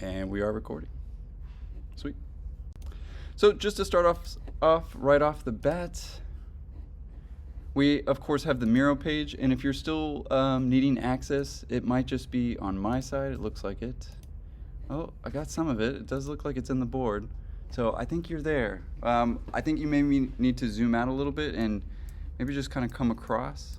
And we are recording. Sweet. So just to start off right off the bat, we of course have the Miro page, and if you're still needing access, it might just be on my side. It looks like it. Oh, I got some of it. It does look like it's in the board. So I think you're there. I think you maybe need to zoom out a little bit and maybe just kind of come across.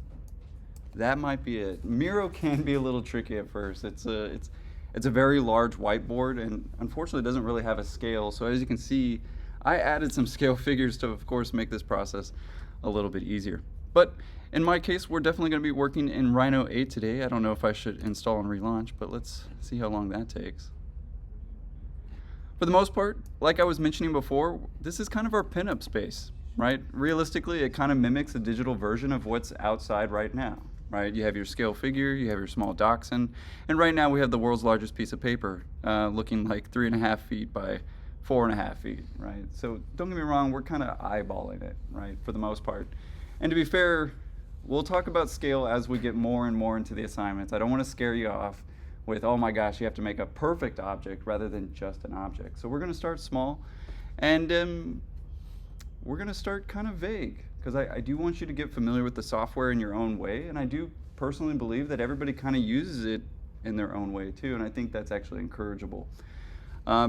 That might be it. Miro can be a little tricky at first. It's a very large whiteboard, and unfortunately doesn't really have a scale. So as you can see, I added some scale figures to, of course, make this process a little bit easier. But in my case, we're definitely going to be working in Rhino 8 today. I don't know if I should install and relaunch, but let's see how long that takes. For the most part, like I was mentioning before, this is kind of our pinup space, right? Realistically, it kind of mimics a digital version of what's outside right now. Right, you have your scale figure, you have your small dachshund, and right now we have the world's largest piece of paper, looking like 3.5 feet by 4.5 feet, right? So don't get me wrong, we're kind of eyeballing it, right, for the most part. And to be fair, we'll talk about scale as we get more and more into the assignments. I don't want to scare you off with, oh my gosh, you have to make a perfect object rather than just an object. So we're going to start small, and we're going to start kind of vague, because I do want you to get familiar with the software in your own way, and I do personally believe that everybody kind of uses it in their own way too, and I think that's actually encourageable.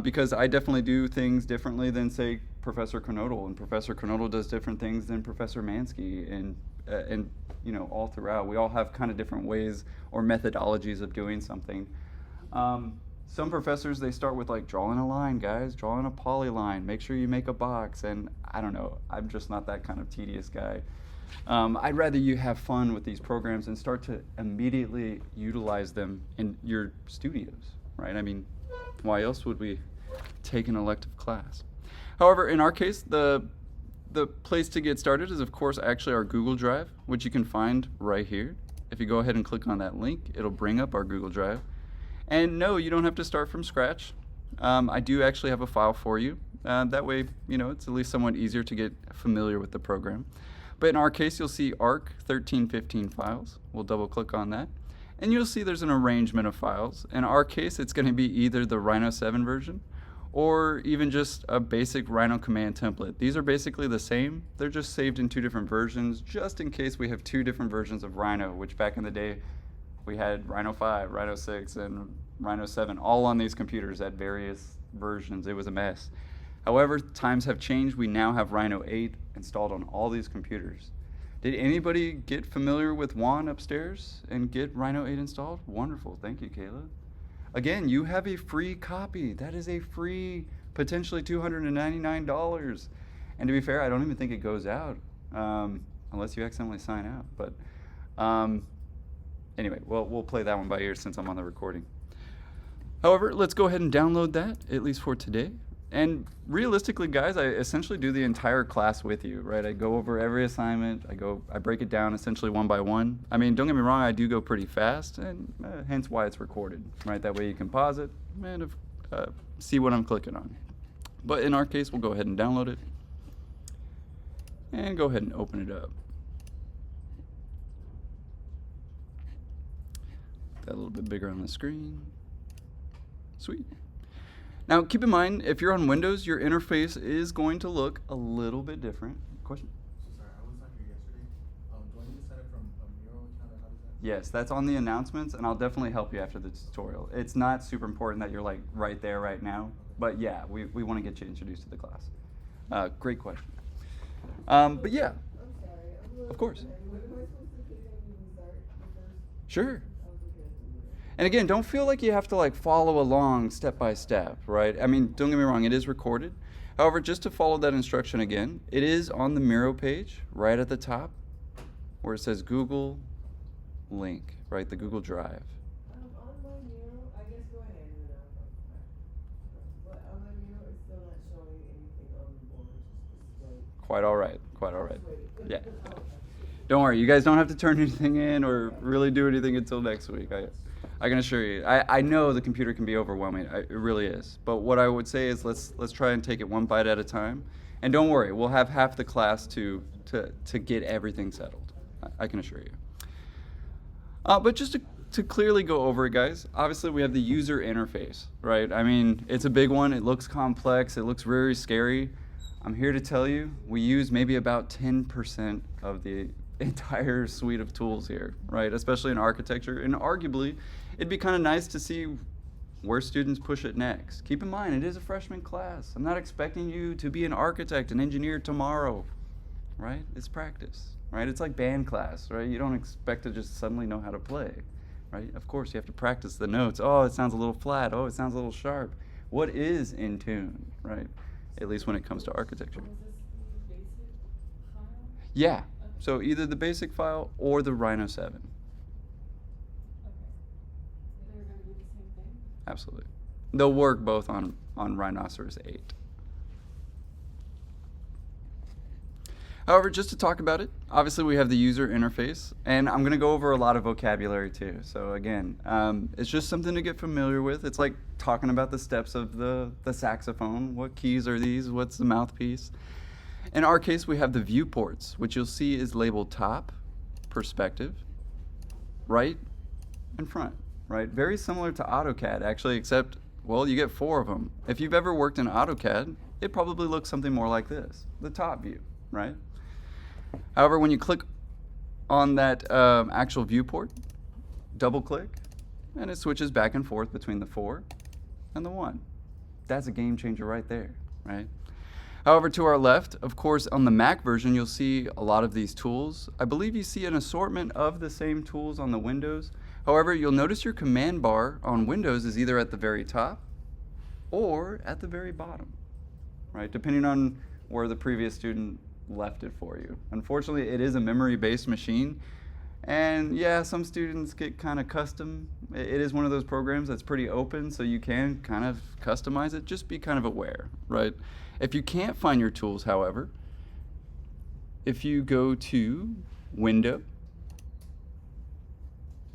Because I definitely do things differently than, say, Professor Kernodle, and Professor Kernodle does different things than Professor Mansky, and you know, all throughout. We all have kind of different ways or methodologies of doing something. Some professors, they start with like drawing a line, guys, drawing a polyline, make sure you make a box, and I don't know, I'm just not that kind of tedious guy. I'd rather you have fun with these programs and start to immediately utilize them in your studios, right? I mean, why else would we take an elective class? However, in our case, the place to get started is, of course, actually our Google Drive, which you can find right here. If you go ahead and click on that link, it'll bring up our Google Drive. And no, you don't have to start from scratch. I do actually have a file for you. That way, you know, it's at least somewhat easier to get familiar with the program. But in our case, you'll see ARC 1315 files. We'll double click on that. And you'll see there's an arrangement of files. In our case, it's going to be either the Rhino 7 version or even just a basic Rhino command template. These are basically the same. They're just saved in two different versions, just in case we have two different versions of Rhino, which back in the day, we had Rhino 5, Rhino 6, and Rhino 7 all on these computers at various versions. It was a mess. However, times have changed. We now have Rhino 8 installed on all these computers. Did anybody get familiar with Juan upstairs and get Rhino 8 installed? Wonderful. Thank you, Kayla. Again, you have a free copy. That is a free, potentially $299. And to be fair, I don't even think it goes out unless you accidentally sign out. But anyway, well, we'll play that one by ear since I'm on the recording. However, let's go ahead and download that, at least for today. And realistically, guys, I essentially do the entire class with you, right? I go over every assignment. I break it down essentially one by one. I mean, don't get me wrong, I do go pretty fast, and hence why it's recorded, right? That way you can pause it and see what I'm clicking on. But in our case, we'll go ahead and download it and go ahead and open it up. That a little bit bigger on the screen. Sweet. Now, keep in mind, if you're on Windows, your interface is going to look a little bit different. Question? So sorry, I was not here yesterday. Do I need to set it from a Miro account, or how does that? Yes, that's on the announcements, and I'll definitely help you after the tutorial. It's not super important that you're like right there right now, but yeah, we want to get you introduced to the class. Great question. But yeah. I'm sorry. Of course. Am I supposed to pick up when we start first? Sure. Okay. And again, don't feel like you have to like follow along step by step, right? I mean, don't get me wrong, it is recorded. However, just to follow that instruction again, it is on the Miro page right at the top where it says Google link, right? The Google Drive. On my Miro, I guess go ahead and then I'll but on my Miro, it's still not showing anything on the board. It's like, Quite all right, quite all right. wait. Yeah. Don't worry, you guys don't have to turn anything in or really do anything until next week. I can assure you. I know the computer can be overwhelming. It really is. But what I would say is let's try and take it one bite at a time. And don't worry, we'll have half the class to get everything settled. I can assure you. But just to clearly go over it, guys, obviously we have the user interface, right? I mean, it's a big one. It looks complex. It looks very scary. I'm here to tell you, we use maybe about 10% of the entire suite of tools here, right? Especially in architecture. And arguably, it'd be kind of nice to see where students push it next. Keep in mind, it is a freshman class. I'm not expecting you to be an architect, an engineer tomorrow, right? It's practice, right? It's like band class, right? You don't expect to just suddenly know how to play, right? Of course, you have to practice the notes. Oh, it sounds a little flat. Oh, it sounds a little sharp. What is in tune, right? At least when it comes to architecture. Was this the basic file? Yeah. So either the basic file or the Rhino 7. Okay. They're gonna do the same thing? Absolutely. They'll work both on Rhinoceros 8. However, just to talk about it, obviously we have the user interface, and I'm going to go over a lot of vocabulary too. So again, it's just something to get familiar with. It's like talking about the steps of the saxophone. What keys are these? What's the mouthpiece? In our case, we have the viewports, which you'll see is labeled top, perspective, right, and front, right? Very similar to AutoCAD, actually, except, well, you get 4 of them. If you've ever worked in AutoCAD, it probably looks something more like this, the top view, right? However, when you click on that actual viewport, double click, and it switches back and forth between the 4 and the 1. That's a game changer right there, right? However, to our left, of course, on the Mac version, you'll see a lot of these tools. I believe you see an assortment of the same tools on the Windows. However, you'll notice your command bar on Windows is either at the very top or at the very bottom, right? Depending on where the previous student left it for you. Unfortunately, it is a memory-based machine. And yeah, some students get kind of custom. It is one of those programs that's pretty open, so you can kind of customize it. Just be kind of aware, right? If you can't find your tools, however, if you go to Window,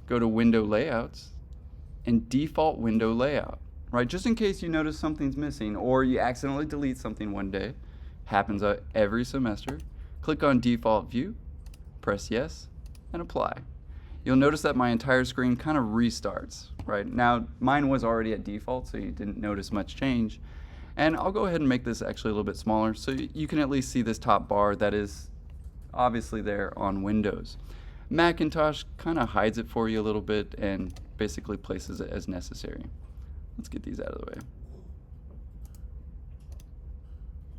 go to Window Layouts, and Default Window Layout, right? Just in case you notice something's missing or you accidentally delete something one day, happens every semester, click on Default View, press Yes, and apply. You'll notice that my entire screen kind of restarts, right? Now, mine was already at default, so you didn't notice much change. And I'll go ahead and make this actually a little bit smaller so you can at least see this top bar that is obviously there on Windows. Macintosh kind of hides it for you a little bit and basically places it as necessary. Let's get these out of the way.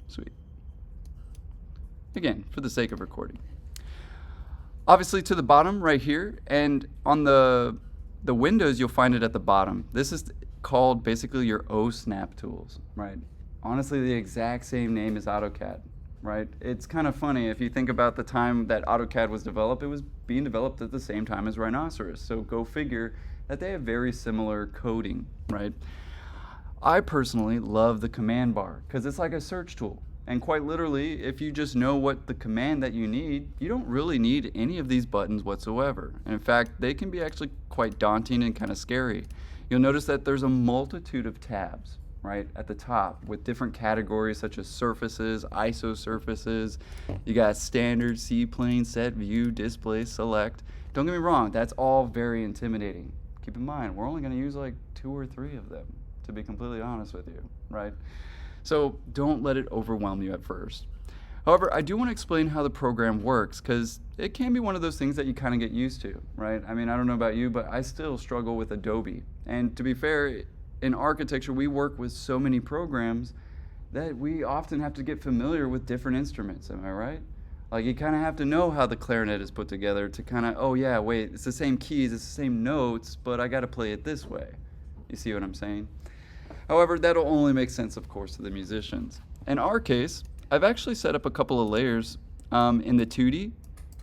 Sweet. Again, for the sake of recording. Obviously to the bottom right here, and on the Windows you'll find it at the bottom. This is called basically your OSnap tools, right? Honestly, the exact same name as AutoCAD, right? It's kind of funny if you think about the time that AutoCAD was developed, it was being developed at the same time as Rhinoceros. So go figure that they have very similar coding, right? I personally love the command bar because it's like a search tool. And quite literally, if you just know what the command that you need, you don't really need any of these buttons whatsoever. And in fact, they can be actually quite daunting and kind of scary. You'll notice that there's a multitude of tabs, right, at the top with different categories such as surfaces, ISO surfaces. You got standard, C-plane, set, view, display, select. Don't get me wrong, that's all very intimidating. Keep in mind, we're only going to use like 2 or 3 of them, to be completely honest with you, right? So don't let it overwhelm you at first. However, I do want to explain how the program works because it can be one of those things that you kind of get used to, right? I mean, I don't know about you, but I still struggle with Adobe. And to be fair, in architecture, we work with so many programs that we often have to get familiar with different instruments, am I right? Like you kind of have to know how the clarinet is put together to kind of, oh yeah, wait, it's the same keys, it's the same notes, but I got to play it this way. You see what I'm saying? However, that'll only make sense, of course, to the musicians. In our case, I've actually set up a couple of layers in the 2D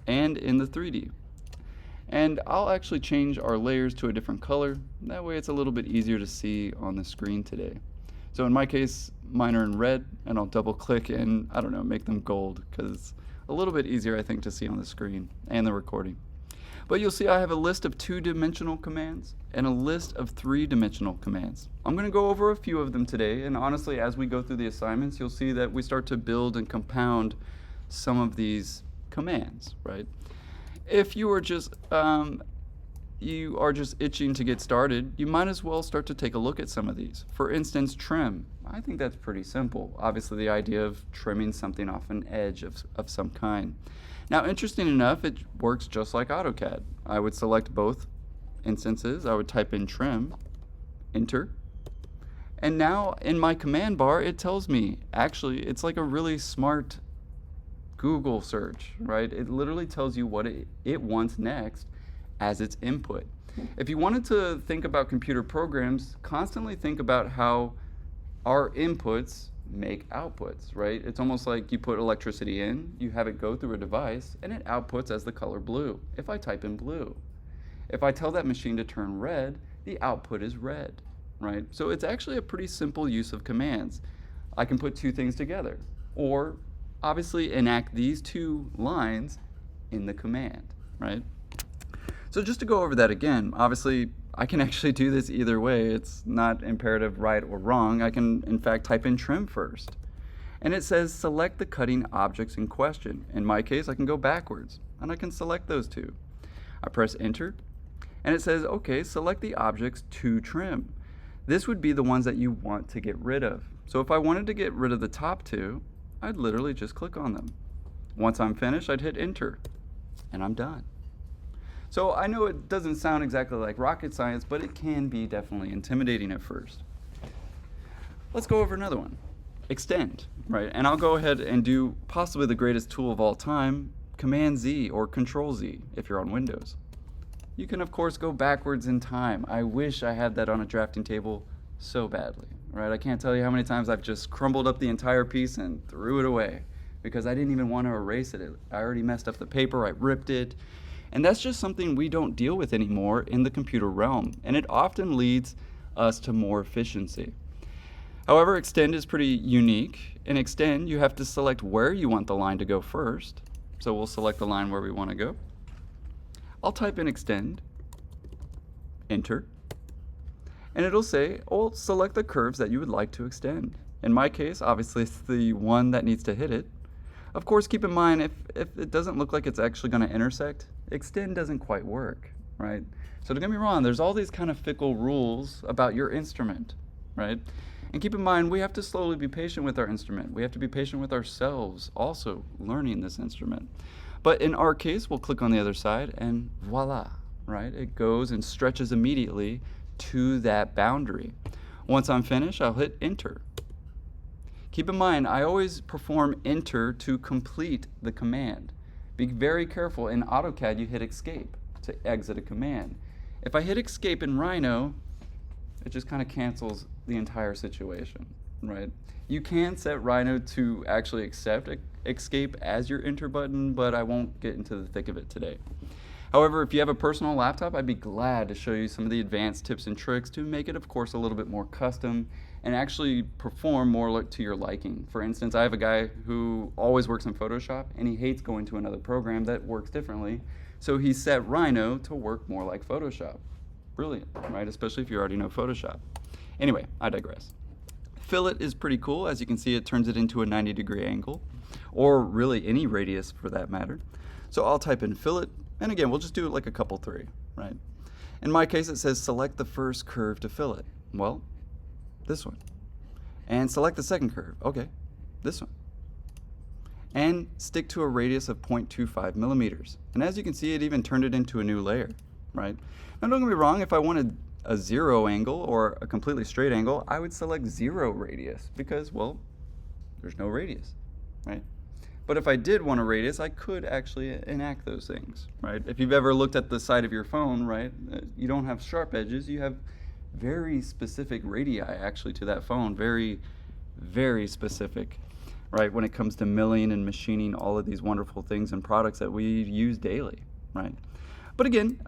and in the 3D. And I'll actually change our layers to a different color. That way it's a little bit easier to see on the screen today. So in my case, mine are in red, and I'll double click and, I don't know, make them gold, because it's a little bit easier, I think, to see on the screen and the recording. But you'll see I have a list of 2-dimensional commands and a list of 3-dimensional commands. I'm going to go over a few of them today, and honestly, as we go through the assignments, you'll see that we start to build and compound some of these commands, right? If you were just you are just itching to get started, you might as well start to take a look at some of these. For instance, trim. I think that's pretty simple. Obviously, the idea of trimming something off an edge of some kind. Now, interesting enough, it works just like AutoCAD. I would select both instances. I would type in trim, enter, and now in my command bar, it tells me, actually, it's like a really smart Google search, right? It literally tells you what it wants next as its input. If you wanted to think about computer programs, constantly think about how our inputs make outputs, right? It's almost like you put electricity in, you have it go through a device, and it outputs as the color blue. If I type in blue, if I tell that machine to turn red, the output is red, right? So it's actually a pretty simple use of commands. I can put two things together, or obviously enact these two lines in the command, right? So just to go over that again, obviously I can actually do this either way. It's not imperative right or wrong. I can in fact type in trim first. And it says select the cutting objects in question. In my case, I can go backwards and I can select those two. I press enter and it says, okay, select the objects to trim. This would be the ones that you want to get rid of. So if I wanted to get rid of the top two, I'd literally just click on them. Once I'm finished, I'd hit enter and I'm done. So I know it doesn't sound exactly like rocket science, but it can be definitely intimidating at first. Let's go over another one. Extend, right? And I'll go ahead and do possibly the greatest tool of all time, Command Z or Control Z if you're on Windows. You can of course go backwards in time. I wish I had that on a drafting table so badly, right? I can't tell you how many times I've just crumbled up the entire piece and threw it away because I didn't even want to erase it. I already messed up the paper, I ripped it. And that's just something we don't deal with anymore in the computer realm, and it often leads us to more efficiency. However, extend is pretty unique. In extend, you have to select where you want the line to go first. So we'll select the line where we want to go. I'll type in extend, enter, and it'll say, oh, select the curves that you would like to extend. In my case, obviously it's the one that needs to hit it. Of course, keep in mind, if it doesn't look like it's actually going to intersect, extend doesn't quite work, right? So don't get me wrong, there's all these kind of fickle rules about your instrument, right? And keep in mind, we have to slowly be patient with our instrument. We have to be patient with ourselves also learning this instrument. But in our case, we'll click on the other side and voila, right? It goes and stretches immediately to that boundary. Once I'm finished, I'll hit enter. Keep in mind, I always perform enter to complete the command. Be very careful. In AutoCAD, you hit escape to exit a command. If I hit escape in Rhino, it just kind of cancels the entire situation, right? You can set Rhino to actually accept escape as your enter button, but I won't get into the thick of it today. However, if you have a personal laptop, I'd be glad to show you some of the advanced tips and tricks to make it, of course, a little bit more custom and actually perform more to your liking. For instance, I have a guy who always works in Photoshop and he hates going to another program that works differently. So he set Rhino to work more like Photoshop. Brilliant, right? Especially if you already know Photoshop. Anyway, I digress. Fillet is pretty cool. As you can see, it turns it into a 90-degree angle, or really any radius for that matter. So I'll type in fillet, and again, we'll just do it like a couple three, right? In my case, it says select the first curve to fillet. Well, this one. And select the second curve. Okay, this one. And stick to a radius of 0.25 millimeters. And as you can see, it even turned it into a new layer, right? Now don't get me wrong, if I wanted a 0 angle or a completely straight angle, I would select 0 radius because, well, there's no radius, right? But if I did want a radius, I could actually enact those things, right? If you've ever looked at the side of your phone, right, you don't have sharp edges, you have very specific radii actually to that phone, very, very specific, right, when it comes to milling and machining all of these wonderful things and products that we use daily, right? But again,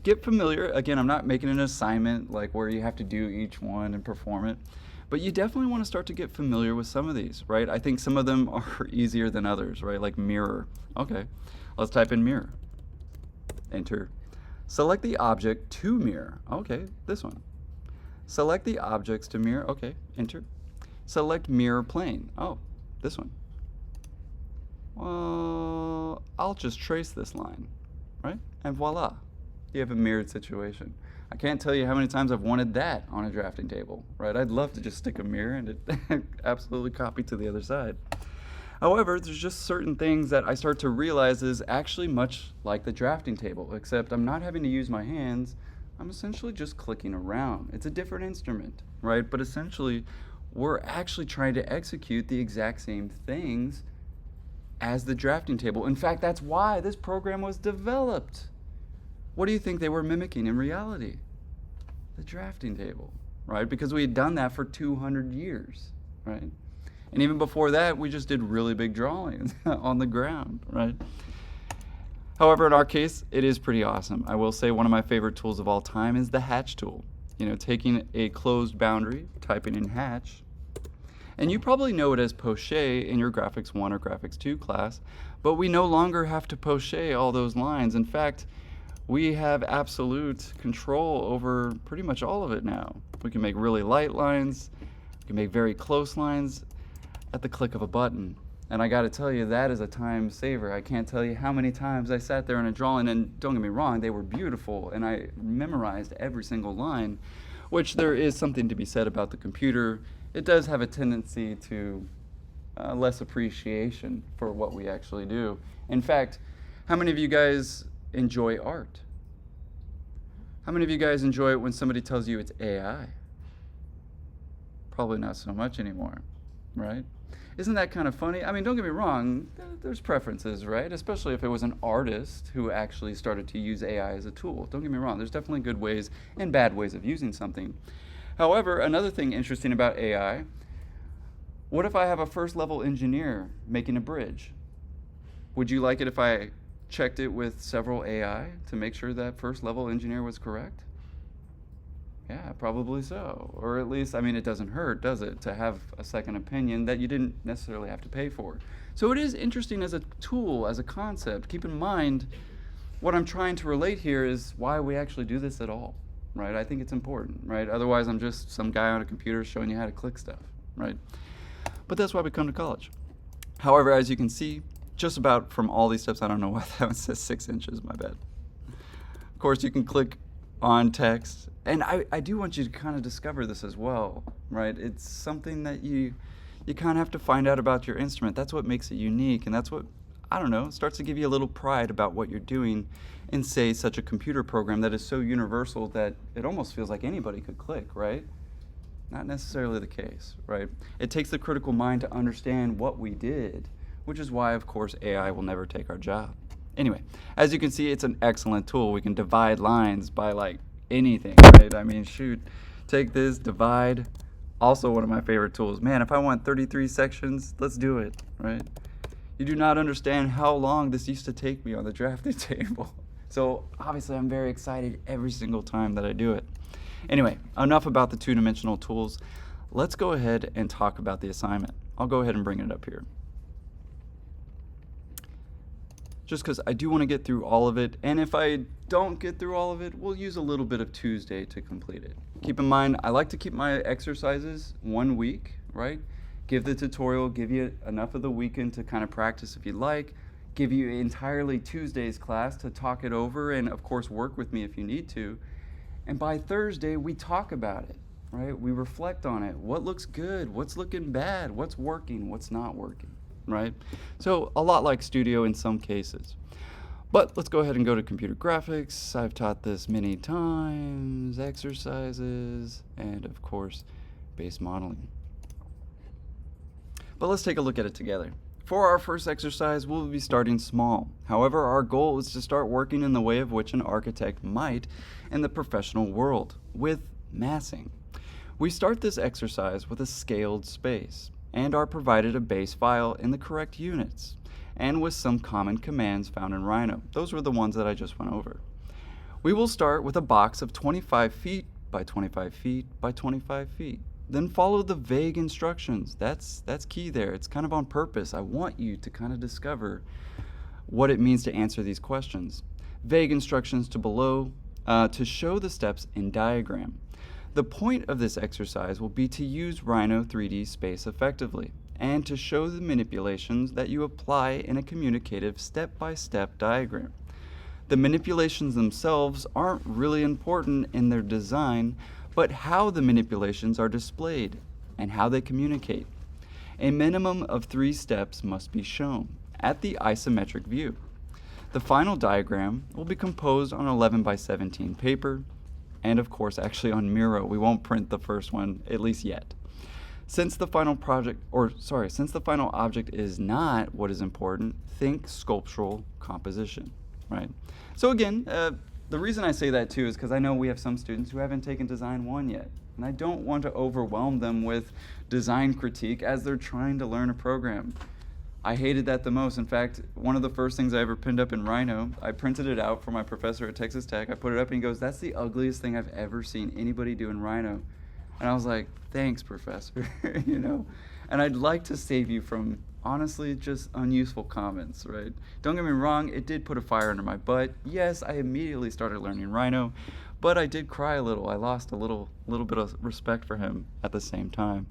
get familiar. Again, I'm not making an assignment like where you have to do each one and perform it, but you definitely want to start to get familiar with some of these, right? I think some of them are easier than others, right? Like mirror. Okay, let's type in mirror. Enter. Select the object to mirror. Okay, this one. Select the objects to mirror. Okay, enter. Select mirror plane. Oh, this one. Well, I'll just trace this line, right? And voila, You have a mirrored situation. I can't tell you how many times I've wanted that on a drafting table, right? I'd love to just stick a mirror and it absolutely copy to the other side. However, there's just certain things that I start to realize is actually much like the drafting table, except I'm not having to use my hands. I'm essentially just clicking around. It's a different instrument, right? But essentially, we're actually trying to execute the exact same things as the drafting table. In fact, that's why this program was developed. What do you think they were mimicking in reality? The drafting table, right? Because we had done that for 200 years, right? And even before that, we just did really big drawings on the ground, right? However, in our case, it is pretty awesome. I will say one of my favorite tools of all time is the hatch tool. You know, taking a closed boundary, typing in hatch, and you probably know it as poche in your Graphics 1 or Graphics 2 class, but we no longer have to poche all those lines. In fact, we have absolute control over pretty much all of it now. We can make really light lines, we can make very close lines at the click of a button. And I gotta tell you, that is a time saver. I can't tell you how many times I sat there in a drawing, and don't get me wrong, they were beautiful, and I memorized every single line, which there is something to be said about the computer. It does have a tendency to less appreciation for what we actually do. In fact, how many of you guys enjoy art? How many of you guys enjoy it when somebody tells you it's AI? Probably not so much anymore, right? Isn't that kind of funny? I mean, don't get me wrong, there's preferences, right? Especially if it was an artist who actually started to use AI as a tool. Don't get me wrong, there's definitely good ways and bad ways of using something. However, another thing interesting about AI, what if I have a first level engineer making a bridge? Would you like it if I checked it with several AI to make sure that first level engineer was correct? Yeah, probably so. Or at least, I mean, it doesn't hurt, does it, to have a second opinion that you didn't necessarily have to pay for. So it is interesting as a tool, as a concept. Keep in mind, what I'm trying to relate here is why we actually do this at all, right? I think it's important, right? Otherwise, I'm just some guy on a computer showing you how to click stuff, right? But that's why we come to college. However, as you can see, just about from all these steps, I don't know why that one says 6 inches, my bad. Of course, you can click on text. And I do want you to kind of discover this as well, right? It's something that you kind of have to find out about your instrument. That's what makes it unique, and that's what, I don't know, starts to give you a little pride about what you're doing in, say, such a computer program that is so universal that it almost feels like anybody could click, right? Not necessarily the case, right? It takes the critical mind to understand what we did, which is why, of course, AI will never take our job. Anyway, as you can see, it's an excellent tool. We can divide lines by, like, anything, right? I mean, shoot, take this, divide. Also one of my favorite tools. Man, if I want 33 sections, let's do it, right? You do not understand how long this used to take me on the drafting table. So obviously I'm very excited every single time that I do it. Anyway, enough about the two-dimensional tools. Let's go ahead and talk about the assignment. I'll go ahead and bring it up here. Just because I do want to get through all of it, and if I don't get through all of it, we'll use a little bit of Tuesday to complete it. Keep in mind, I like to keep my exercises 1 week, right? Give the tutorial, give you enough of the weekend to kind of practice if you like, give you entirely Tuesday's class to talk it over, and of course work with me if you need to. And by Thursday, we talk about it, right? We reflect on it. What looks good? What's looking bad? What's working? What's not working? Right? So a lot like Studio in some cases. But let's go ahead and go to computer graphics. I've taught this many times, exercises, and of course, base modeling. But let's take a look at it together. For our first exercise, we'll be starting small. However, our goal is to start working in the way of which an architect might in the professional world, with massing. We start this exercise with a scaled space, and are provided a base file in the correct units, and with some common commands found in Rhino. Those were the ones that I just went over. We will start with a box of 25 feet by 25 feet by 25 feet. Then follow the vague instructions. That's key there. It's kind of on purpose. I want you to kind of discover what it means to answer these questions. Vague instructions to below to show the steps in diagram. The point of this exercise will be to use Rhino 3D Space effectively and to show the manipulations that you apply in a communicative step-by-step diagram. The manipulations themselves aren't really important in their design, but how the manipulations are displayed and how they communicate. A minimum of 3 steps must be shown at the isometric view. The final diagram will be composed on 11 by 17 paper, and of course actually on Miro. We won't print the first one, at least yet. Since the final object is not what is important, think sculptural composition, right? So again, the reason I say that too is because I know we have some students who haven't taken Design 1 yet, and I don't want to overwhelm them with design critique as they're trying to learn a program. I hated that the most. In fact, one of the first things I ever pinned up in Rhino, I printed it out for my professor at Texas Tech. I put it up and he goes, "That's the ugliest thing I've ever seen anybody do in Rhino." And I was like, "Thanks, professor," you know? And I'd like to save you from, honestly, just unuseful comments, right? Don't get me wrong, it did put a fire under my butt. Yes, I immediately started learning Rhino, but I did cry a little. I lost a little bit of respect for him at the same time.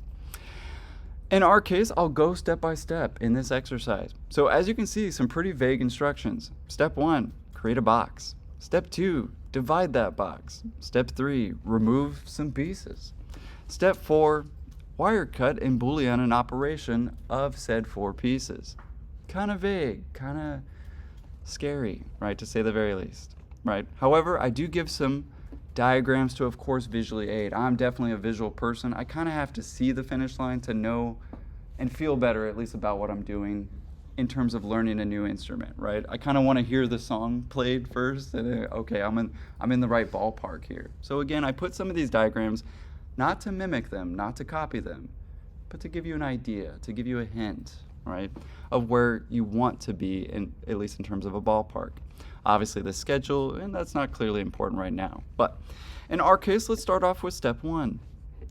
In our case, I'll go step by step in this exercise. So as you can see, some pretty vague instructions. Step 1, create a box. Step 2, divide that box. Step 3, remove some pieces. Step 4, wire cut and Boolean an operation of said 4 pieces. Kind of vague, kind of scary, right, to say the very least, right? However, I do give some diagrams to, of course, visually aid. I'm definitely a visual person. I kind of have to see the finish line to know and feel better, at least, about what I'm doing in terms of learning a new instrument, right? I kind of want to hear the song played first, and okay, I'm in the right ballpark here. So again, I put some of these diagrams not to mimic them, not to copy them, but to give you an idea, to give you a hint, right, of where you want to be, at least in terms of a ballpark. Obviously the schedule, and that's not clearly important right now. But in our case, let's start off with step 1.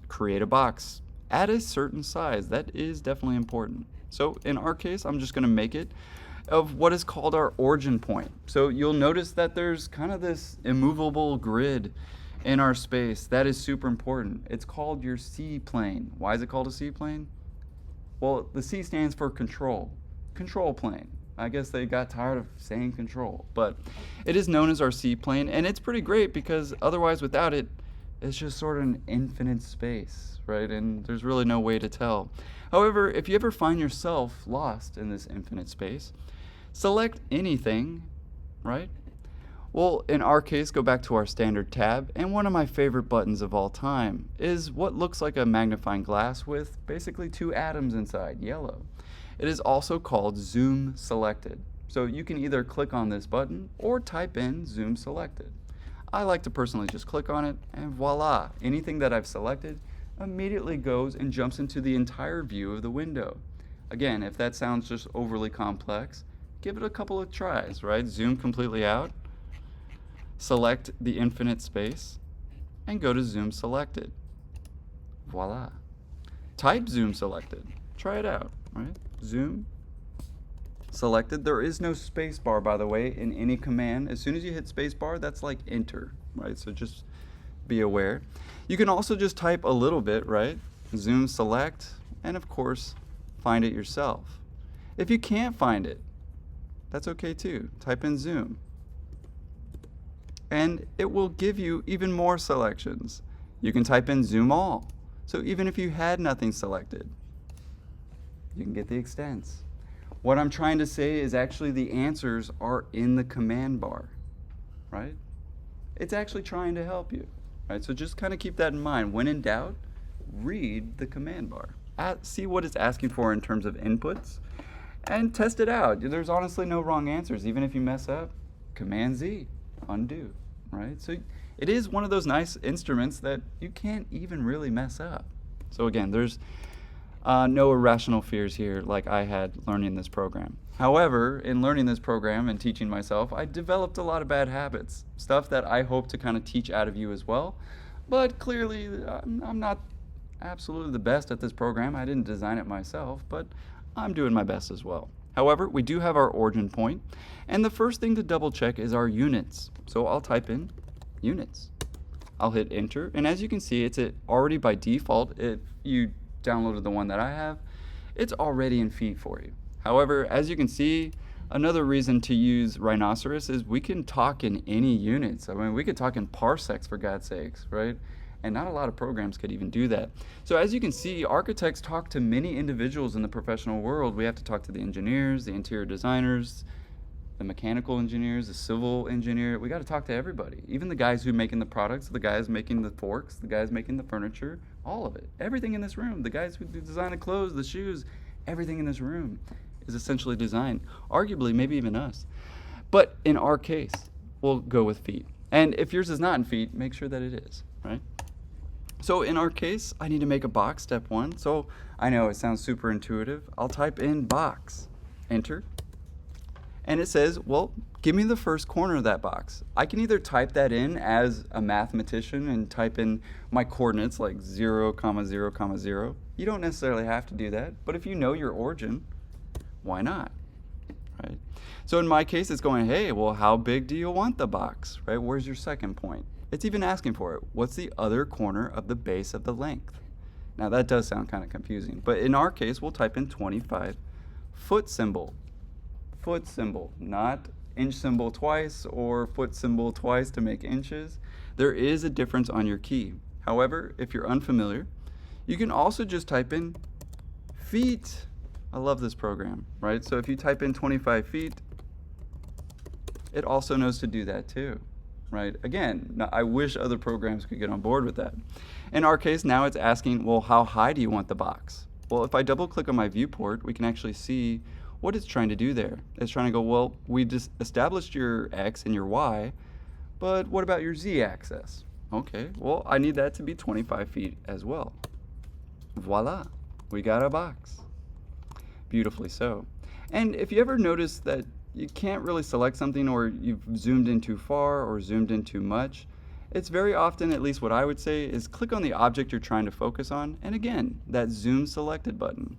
Create a box at a certain size. That is definitely important. So in our case, I'm just going to make it of what is called our origin point. So you'll notice that there's kind of this immovable grid in our space. That is super important. It's called your C plane. Why is it called a C plane? Well, the C stands for control plane. I guess they got tired of saying control, but it is known as our C plane, and it's pretty great because otherwise without it, it's just sort of an infinite space, right? And there's really no way to tell. However, if you ever find yourself lost in this infinite space, select anything, right? Well, in our case, go back to our standard tab, and one of my favorite buttons of all time is what looks like a magnifying glass with basically 2 atoms inside, yellow. It is also called Zoom Selected. So you can either click on this button or type in Zoom Selected. I like to personally just click on it, and voila, anything that I've selected immediately goes and jumps into the entire view of the window. Again, if that sounds just overly complex, give it a couple of tries, right? Zoom completely out, select the infinite space, and go to Zoom Selected. Voila. Type Zoom Selected. Try it out, right? Zoom Selected. There is no space bar, by the way, in any command. As soon as you hit space bar, that's like enter, right? So just be aware. You can also just type a little bit, right? Zoom Select, and of course, find it yourself. If you can't find it, that's okay too. Type in Zoom, and it will give you even more selections. You can type in Zoom All. So even if you had nothing selected, you can get the extents. What I'm trying to say is actually the answers are in the command bar, right? It's actually trying to help you, right? So just kind of keep that in mind. When in doubt, read the command bar. See what it's asking for in terms of inputs and test it out. There's honestly no wrong answers. Even if you mess up, Command Z, undo, right? So it is one of those nice instruments that you can't even really mess up. So again, there's no irrational fears here like I had learning this program. However, in learning this program and teaching myself, I developed a lot of bad habits, stuff that I hope to kind of teach out of you as well. But clearly, I'm not absolutely the best at this program. I didn't design it myself, but I'm doing my best as well. However, we do have our origin point, and the first thing to double check is our units. So I'll type in units. I'll hit enter, and as you can see, it's already by default. If you downloaded the one that I have, it's already in feet for you. However, as you can see, Another reason to use rhinoceros is we can talk in any units. I mean, we could talk in parsecs, for God's sakes, right? And not a lot of programs could even do that. So as you can see, architects talk to many individuals in the professional world. We have to talk to the engineers, the interior designers, the mechanical engineers, the civil engineer. We got to talk to everybody, even the guys who are making the products, the guys making the forks, the guys making the furniture, all of it. Everything in this room, the guys who design the clothes, the shoes, everything in this room is essentially design, arguably maybe even us. But in our case, we'll go with feet. And if yours is not in feet, make sure that it is, right? So in our case, I need to make a box, step one. So I know it sounds super intuitive. I'll type in box, enter. And it says, well, give me the first corner of that box. I can either type that in as a mathematician and type in my coordinates like 0, 0, 0. You don't necessarily have to do that, but if you know your origin, why not, right? So in my case, it's going, hey, well, how big do you want the box, right? Where's your second point? It's even asking for it. What's the other corner of the base of the length? Now that does sound kind of confusing, but in our case, we'll type in 25, foot symbol, not inch symbol twice or foot symbol twice to make inches. There is a difference on your key. However, if you're unfamiliar, you can also just type in feet. I love this program, right? So if you type in 25 feet, it also knows to do that too, right? Again, I wish other programs could get on board with that. In our case, now it's asking, well, how high do you want the box? Well, if I double click on my viewport, we can actually see what it's trying to do there. It's trying to go, well, we just established your X and your Y, but what about your Z axis? Okay, well, I need that to be 25 feet as well. Voila, we got a box. Beautifully so. And if you ever notice that you can't really select something, or you've zoomed in too far or zoomed in too much, it's very often, at least what I would say, is click on the object you're trying to focus on, and again, that zoom selected button.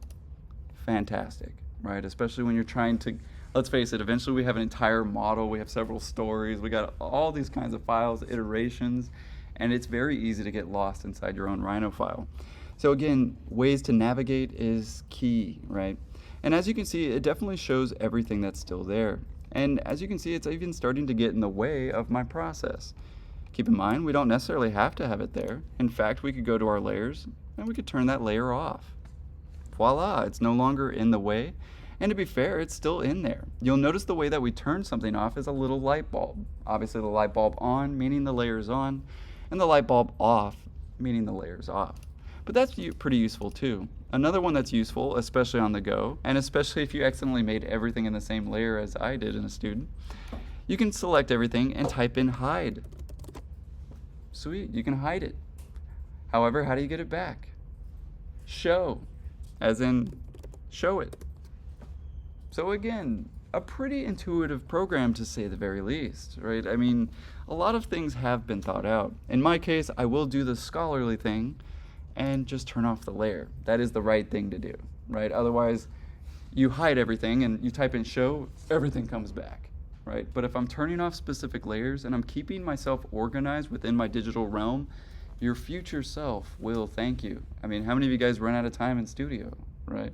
Fantastic, right? Especially when you're trying to, let's face it, eventually we have an entire model, we have several stories, we got all these kinds of files, iterations, and it's very easy to get lost inside your own Rhino file. So again, ways to navigate is key, right? And as you can see, it definitely shows everything that's still there. And as you can see, it's even starting to get in the way of my process. Keep in mind, we don't necessarily have to have it there. In fact, we could go to our layers and we could turn that layer off. Voila, it's no longer in the way. And to be fair, it's still in there. You'll notice the way that we turn something off is a little light bulb. Obviously the light bulb on, meaning the layer is on, and the light bulb off, meaning the layer is off. But that's pretty useful too. Another one that's useful, especially on the go, and especially if you accidentally made everything in the same layer as I did in a student, you can select everything and type in hide. Sweet, you can hide it. However, how do you get it back? Show, as in show it. So again, a pretty intuitive program to say the very least, right? I mean, a lot of things have been thought out. In my case, I will do the scholarly thing and just turn off the layer. That is the right thing to do, right? Otherwise, you hide everything and you type in show, everything comes back, right? But if I'm turning off specific layers and I'm keeping myself organized within my digital realm, your future self will thank you. I mean, how many of you guys run out of time in studio, right?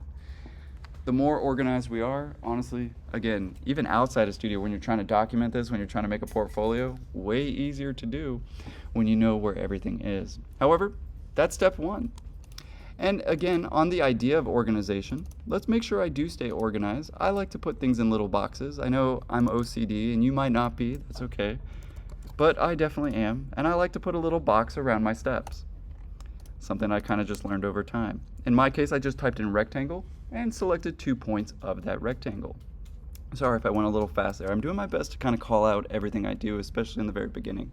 The more organized we are, honestly, again, even outside of studio, when you're trying to document this, when you're trying to make a portfolio, way easier to do when you know where everything is. However, that's step one. And again, on the idea of organization, let's make sure I do stay organized. I like to put things in little boxes. I know I'm OCD and you might not be, that's okay. But I definitely am, and I like to put a little box around my steps. Something I kind of just learned over time. In my case, I just typed in rectangle and selected 2 points of that rectangle. Sorry if I went a little fast there. I'm doing my best to kind of call out everything I do, especially in the very beginning.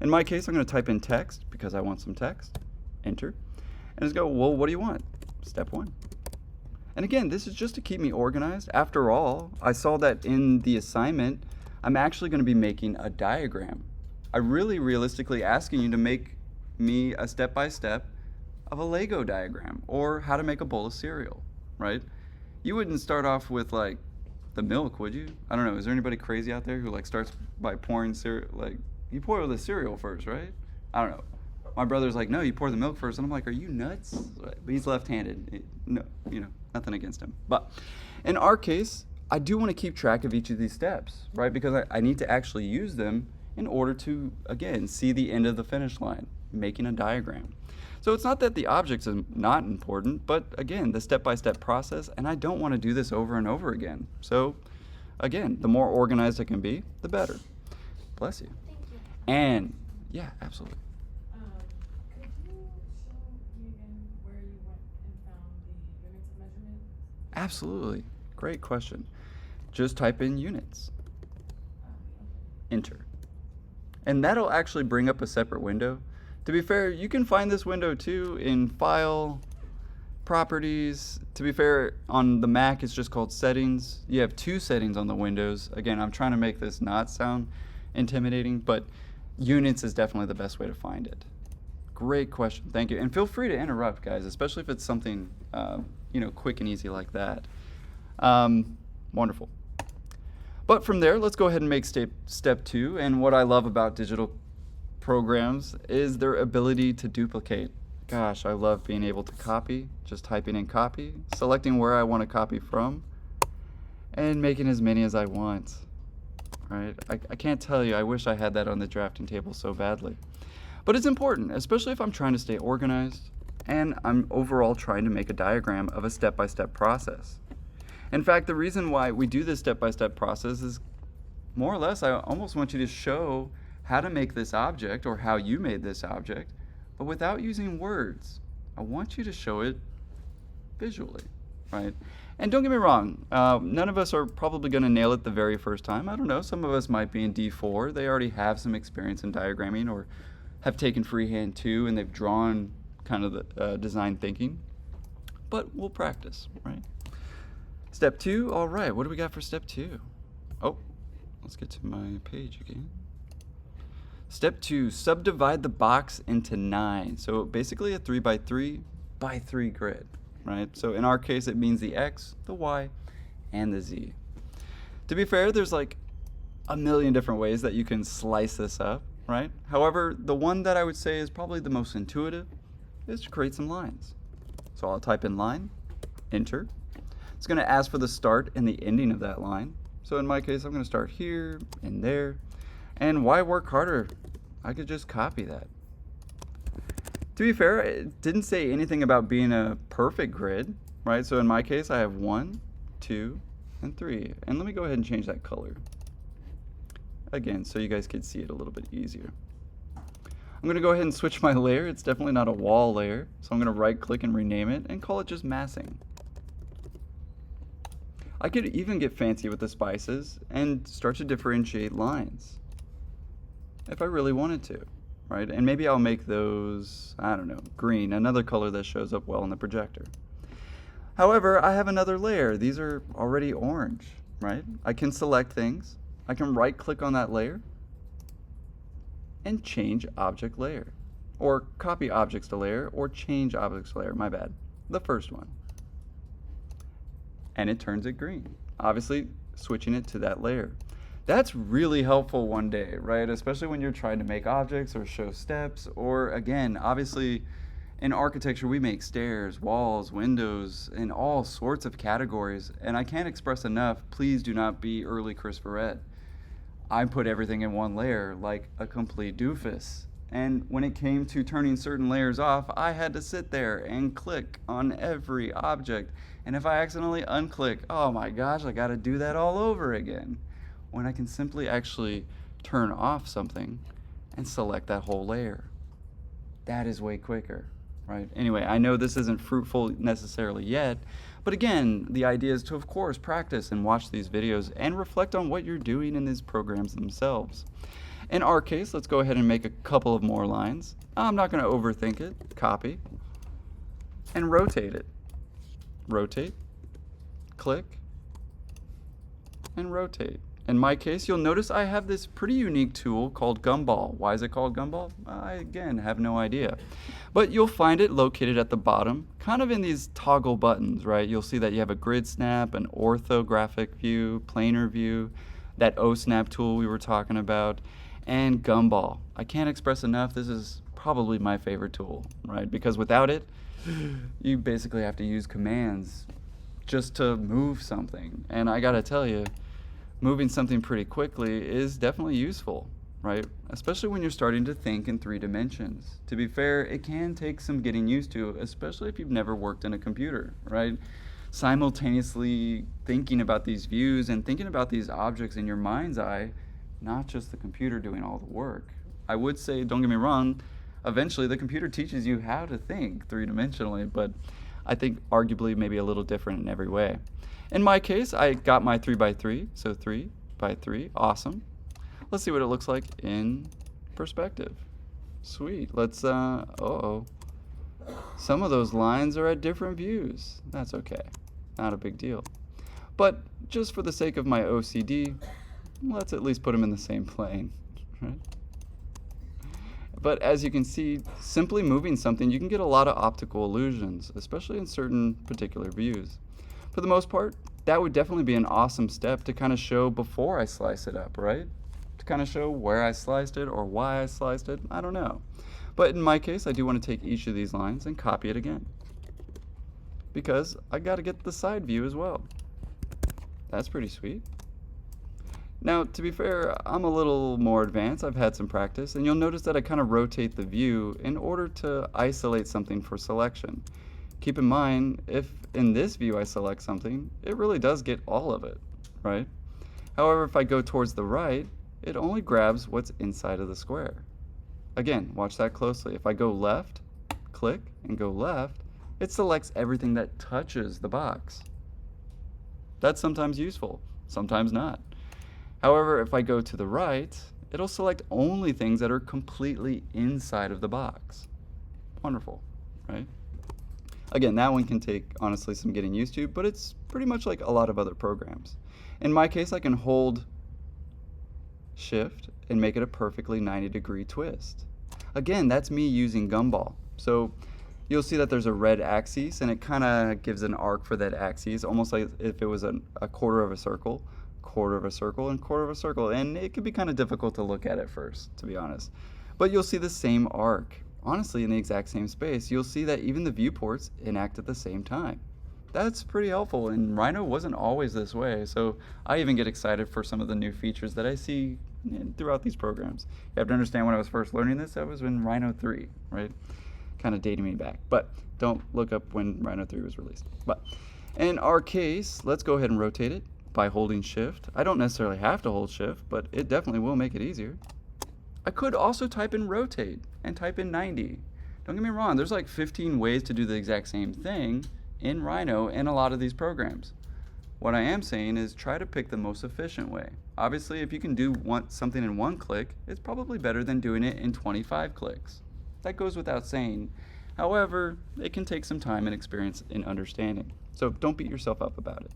In my case, I'm going to type in text because I want some text. Enter. And just go, well, what do you want? Step one. And again, this is just to keep me organized. After all, I saw that in the assignment, I'm actually going to be making a diagram. I'm really realistically asking you to make me a step-by-step of a Lego diagram or how to make a bowl of cereal, right? You wouldn't start off with like the milk, would you? I don't know. Is there anybody crazy out there who like starts by pouring cereal? Like you pour the cereal first, right? I don't know. My brother's like, no, you pour the milk first. And I'm like, are you nuts? But he's left-handed. No, you know, nothing against him. But in our case, I do want to keep track of each of these steps, right? Because I need to actually use them in order to, again, see the end of the finish line, making a diagram. So it's not that the objects are not important, but again, the step-by-step process, and I don't want to do this over and over again. So again, the more organized I can be, the better. Bless you. Thank you. And yeah, absolutely. Could you show me again where you went and found the units of measurement? Absolutely. Great question. Just type in units. Okay. Enter. And that'll actually bring up a separate window. To be fair, you can find this window too in File, Properties. To be fair, on the Mac it's just called Settings. You have 2 settings on the Windows. Again, I'm trying to make this not sound intimidating, but Units is definitely the best way to find it. Great question, thank you. And feel free to interrupt, guys, especially if it's something quick and easy like that. Wonderful. But from there, let's go ahead and make step 2. And what I love about digital programs is their ability to duplicate. Gosh, I love being able to copy, just typing in copy, selecting where I want to copy from, and making as many as I want. Right? I can't tell you, I wish I had that on the drafting table so badly. But it's important, especially if I'm trying to stay organized and I'm overall trying to make a diagram of a step-by-step process. In fact, the reason why we do this step-by-step process is more or less, I almost want you to show how to make this object or how you made this object, but without using words. I want you to show it visually, right? And don't get me wrong, none of us are probably going to nail it the very first time. I don't know, some of us might be in D4. They already have some experience in diagramming or have taken freehand too, and they've drawn kind of the design thinking. But we'll practice, right? Step 2, all right, what do we got for step 2? Oh, let's get to my page again. Step 2, subdivide the box into 9. So basically a 3x3 by 3 grid, right? So in our case, it means the X, the Y, and the Z. To be fair, there's like a million different ways that you can slice this up, right? However, the one that I would say is probably the most intuitive is to create some lines. So I'll type in line, enter. It's going to ask for the start and the ending of that line. So in my case, I'm going to start here and there. And why work harder? I could just copy that. To be fair, it didn't say anything about being a perfect grid, right? So in my case, I have 1, 2, and 3. And let me go ahead and change that color. Again, so you guys can see it a little bit easier. I'm going to go ahead and switch my layer. It's definitely not a wall layer. So I'm going to right click and rename it and call it just massing. I could even get fancy with the spices and start to differentiate lines if I really wanted to, right? And maybe I'll make those, I don't know, green, another color that shows up well in the projector. However, I have another layer. These are already orange, right? I can select things. I can right click on that layer and change object layer, or copy objects to layer, or change objects to layer, my bad, the first one. And it turns it green, obviously switching it to that layer. That's really helpful one day, right? Especially when you're trying to make objects or show steps, or again, obviously in architecture we make stairs, walls, windows, in all sorts of categories, and I can't express enough, please do not be early Christopher Ed. I put everything in one layer like a complete doofus. And when it came to turning certain layers off, I had to sit there and click on every object. And if I accidentally unclick, oh my gosh, I gotta do that all over again. When I can simply actually turn off something and select that whole layer. That is way quicker, right? Anyway, I know this isn't fruitful necessarily yet, but again, the idea is to, of course, practice and watch these videos and reflect on what you're doing in these programs themselves. In our case, let's go ahead and make a couple of more lines. I'm not going to overthink it. Copy. And rotate it. Rotate. Click. And rotate. In my case, you'll notice I have this pretty unique tool called Gumball. Why is it called Gumball? I, again, have no idea. But you'll find it located at the bottom, kind of in these toggle buttons, right? You'll see that you have a grid snap, an orthographic view, planar view, that O-snap tool we were talking about, and Gumball. I can't express enough, this is probably my favorite tool, right? Because without it, you basically have to use commands just to move something. And I gotta tell you, moving something pretty quickly is definitely useful, right? Especially when you're starting to think in 3 dimensions. To be fair, it can take some getting used to, especially if you've never worked in a computer, right? Simultaneously thinking about these views and thinking about these objects in your mind's eye, not just the computer doing all the work. I would say, don't get me wrong, eventually the computer teaches you how to think 3-dimensionally, but I think arguably maybe a little different in every way. In my case, I got my 3x3, so 3x3, awesome. Let's see what it looks like in perspective. Sweet, let's, uh-oh. Some of those lines are at different views. That's okay, not a big deal. But just for the sake of my OCD, let's at least put them in the same plane, right? But as you can see, simply moving something, you can get a lot of optical illusions, especially in certain particular views. For the most part, that would definitely be an awesome step to kind of show before I slice it up, right? To kind of show where I sliced it or why I sliced it, I don't know. But in my case, I do want to take each of these lines and copy it again, because I got to get the side view as well. That's pretty sweet. Now, to be fair, I'm a little more advanced. I've had some practice, and you'll notice that I kind of rotate the view in order to isolate something for selection. Keep in mind, if in this view I select something, it really does get all of it, right? However, if I go towards the right, it only grabs what's inside of the square. Again, watch that closely. If I go left, click, and go left, it selects everything that touches the box. That's sometimes useful, sometimes not. However, if I go to the right, it'll select only things that are completely inside of the box. Wonderful, right? Again, that one can take, honestly, some getting used to, but it's pretty much like a lot of other programs. In my case, I can hold Shift and make it a perfectly 90-degree twist. Again, that's me using Gumball. So you'll see that there's a red axis, and it kind of gives an arc for that axis, almost like if it was a quarter of a circle, quarter of a circle, and quarter of a circle. And it could be kind of difficult to look at at first, to be honest. But you'll see the same arc. Honestly, in the exact same space, you'll see that even the viewports enact at the same time. That's pretty helpful, and Rhino wasn't always this way, so I even get excited for some of the new features that I see throughout these programs. You have to understand, when I was first learning this, I was in Rhino 3, right? Kind of dating me back, but don't look up when Rhino 3 was released. But in our case, let's go ahead and rotate it by holding Shift. I don't necessarily have to hold Shift, but it definitely will make it easier. I could also type in rotate and type in 90. Don't get me wrong, there's like 15 ways to do the exact same thing in Rhino in a lot of these programs. What I am saying is try to pick the most efficient way. Obviously, if you can do something in 1 click, it's probably better than doing it in 25 clicks. That goes without saying. However, it can take some time and experience in understanding. So don't beat yourself up about it.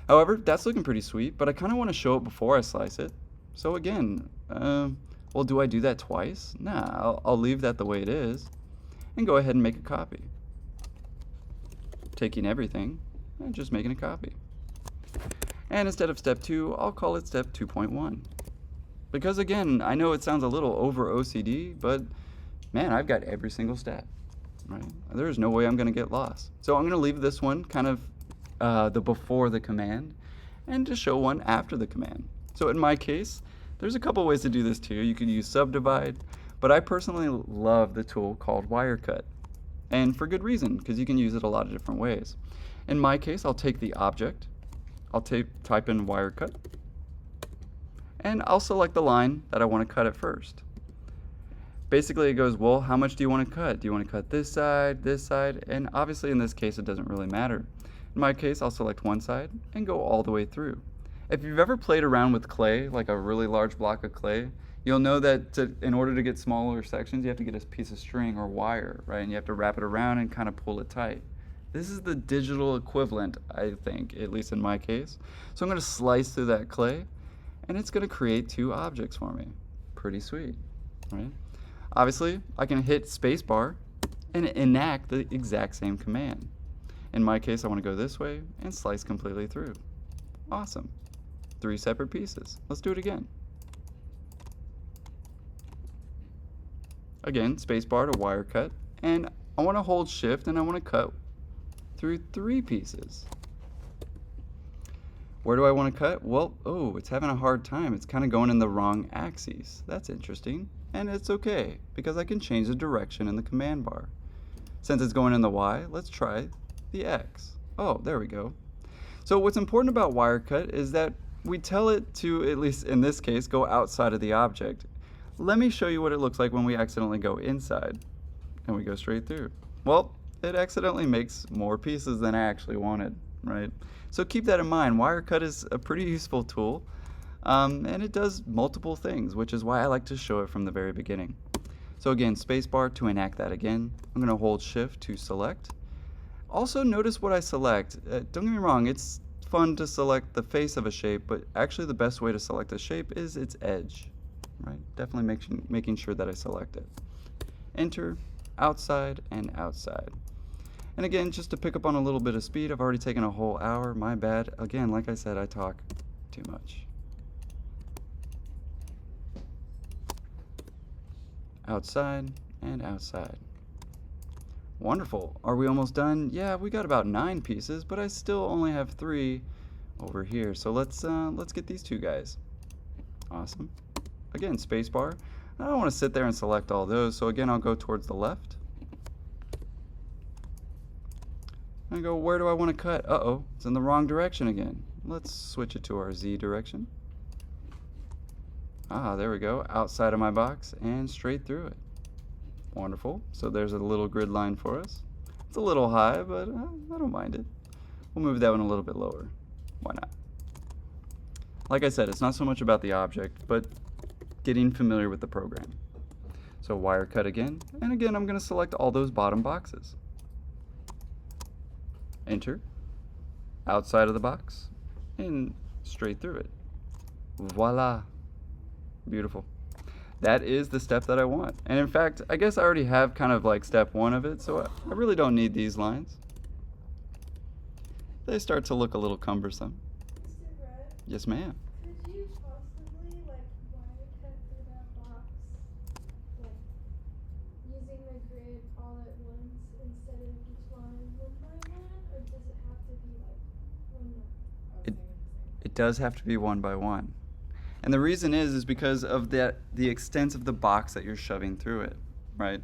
However, that's looking pretty sweet, but I kind of want to show it before I slice it. So again, well, do I do that twice? Nah, I'll leave that the way it is and go ahead and make a copy. Taking everything and just making a copy. And instead of step 2, I'll call it step 2.1. Because again, I know it sounds a little over OCD, but man, I've got every single step, right? There's no way I'm gonna get lost. So I'm gonna leave this one kind of the before the command, and to show one after the command. So in my case, there's a couple ways to do this too. You could use subdivide, but I personally love the tool called wirecut. And for good reason, because you can use it a lot of different ways. In my case, I'll take the object, I'll type in wirecut, and I'll select the line that I want to cut at first. Basically, it goes, well, how much do you want to cut? Do you want to cut this side, and obviously in this case, it doesn't really matter. In my case, I'll select one side and go all the way through. If you've ever played around with clay, like a really large block of clay, you'll know that in order to get smaller sections, you have to get a piece of string or wire, right? And you have to wrap it around and kind of pull it tight. This is the digital equivalent, I think, at least in my case. So I'm going to slice through that clay, and it's going to create 2 objects for me. Pretty sweet, right? Obviously, I can hit spacebar and enact the exact same command. In my case, I want to go this way and slice completely through. Awesome. 3 separate pieces. Let's do it again. Again, spacebar to wire cut, and I want to hold Shift and I want to cut through 3 pieces. Where do I want to cut? Well, oh, it's having a hard time. It's kind of going in the wrong axis. That's interesting. And it's okay, because I can change the direction in the command bar. Since it's going in the Y, let's try the X. Oh, there we go. So what's important about wire cut is that we tell it to, at least in this case, go outside of the object. Let me show you what it looks like when we accidentally go inside and we go straight through. Well, it accidentally makes more pieces than I actually wanted, right? So keep that in mind. Wire cut is a pretty useful tool, and it does multiple things, which is why I like to show it from the very beginning. So again, spacebar to enact that again. I'm going to hold Shift to select. Also notice what I select. Don't get me wrong, it's fun to select the face of a shape, but actually the best way to select a shape is its edge, right? Definitely making sure that I select it. Enter, outside, and outside. And again, just to pick up on a little bit of speed, I've already taken a whole hour, my bad. Again, like I said, I talk too much. Outside and outside. Wonderful. Are we almost done? Yeah, we got about 9 pieces, but I still only have 3 over here. So let's get these 2 guys. Awesome. Again, spacebar. I don't want to sit there and select all those, so again, I'll go towards the left. I go, where do I want to cut? Uh-oh, it's in the wrong direction again. Let's switch it to our Z direction. Ah, there we go. Outside of my box and straight through it. Wonderful. So there's a little grid line for us. It's a little high, but I don't mind it. We'll move that one a little bit lower. Why not? Like I said, it's not so much about the object, but getting familiar with the program. So wire cut again, and again I'm going to select all those bottom boxes. Enter, outside of the box, and straight through it. Voila. Beautiful. That is the step that I want. And in fact, I guess I already have kind of like step 1 of it, so I really don't need these lines. They start to look a little cumbersome. Mr. Brett, Yes, ma'am. could you possibly like wire cut through that box, like using the grid all at once instead of each line one by one, or does it have to be like one by one? It does have to be one by one. And the reason is because of the extent of the box that you're shoving through it, right?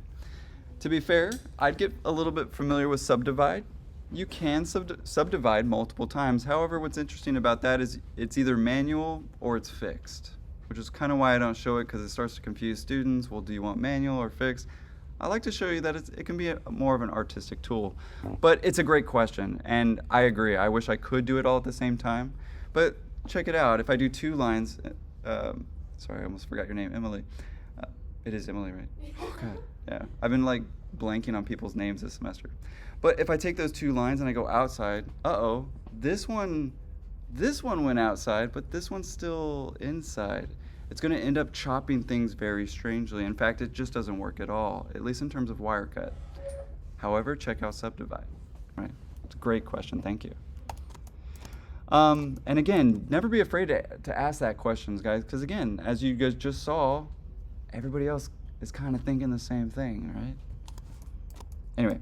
To be fair, I'd get a little bit familiar with subdivide. You can subdivide multiple times. However, what's interesting about that is it's either manual or it's fixed, which is kind of why I don't show it, because it starts to confuse students. Well, do you want manual or fixed? I like to show you that it can be more of an artistic tool. But it's a great question, and I agree. I wish I could do it all at the same time. But check it out. If I do 2 lines, sorry, I almost forgot your name, Emily. It is Emily, right? Oh, God. Yeah. I've been like blanking on people's names this semester. But if I take those 2 lines and I go outside, uh-oh, this one went outside, but this one's still inside. It's going to end up chopping things very strangely. In fact, it just doesn't work at all, at least in terms of wire cut. However, check out subdivide, right? It's a great question. Thank you. And again, never be afraid to ask that questions, guys, because again, as you guys just saw, everybody else is kind of thinking the same thing, right? Anyway,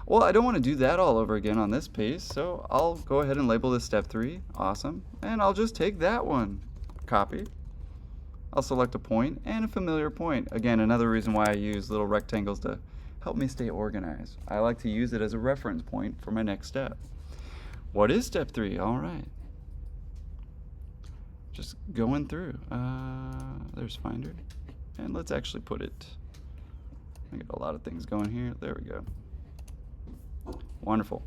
well, I don't want to do that all over again on this piece, so I'll go ahead and label this step 3. Awesome. And I'll just take that one, copy. I'll select a point and a familiar point. Again, another reason why I use little rectangles to help me stay organized. I like to use it as a reference point for my next step. What is step 3? All right. Just going through. There's Finder. And let's actually put it, I got a lot of things going here. There we go. Wonderful.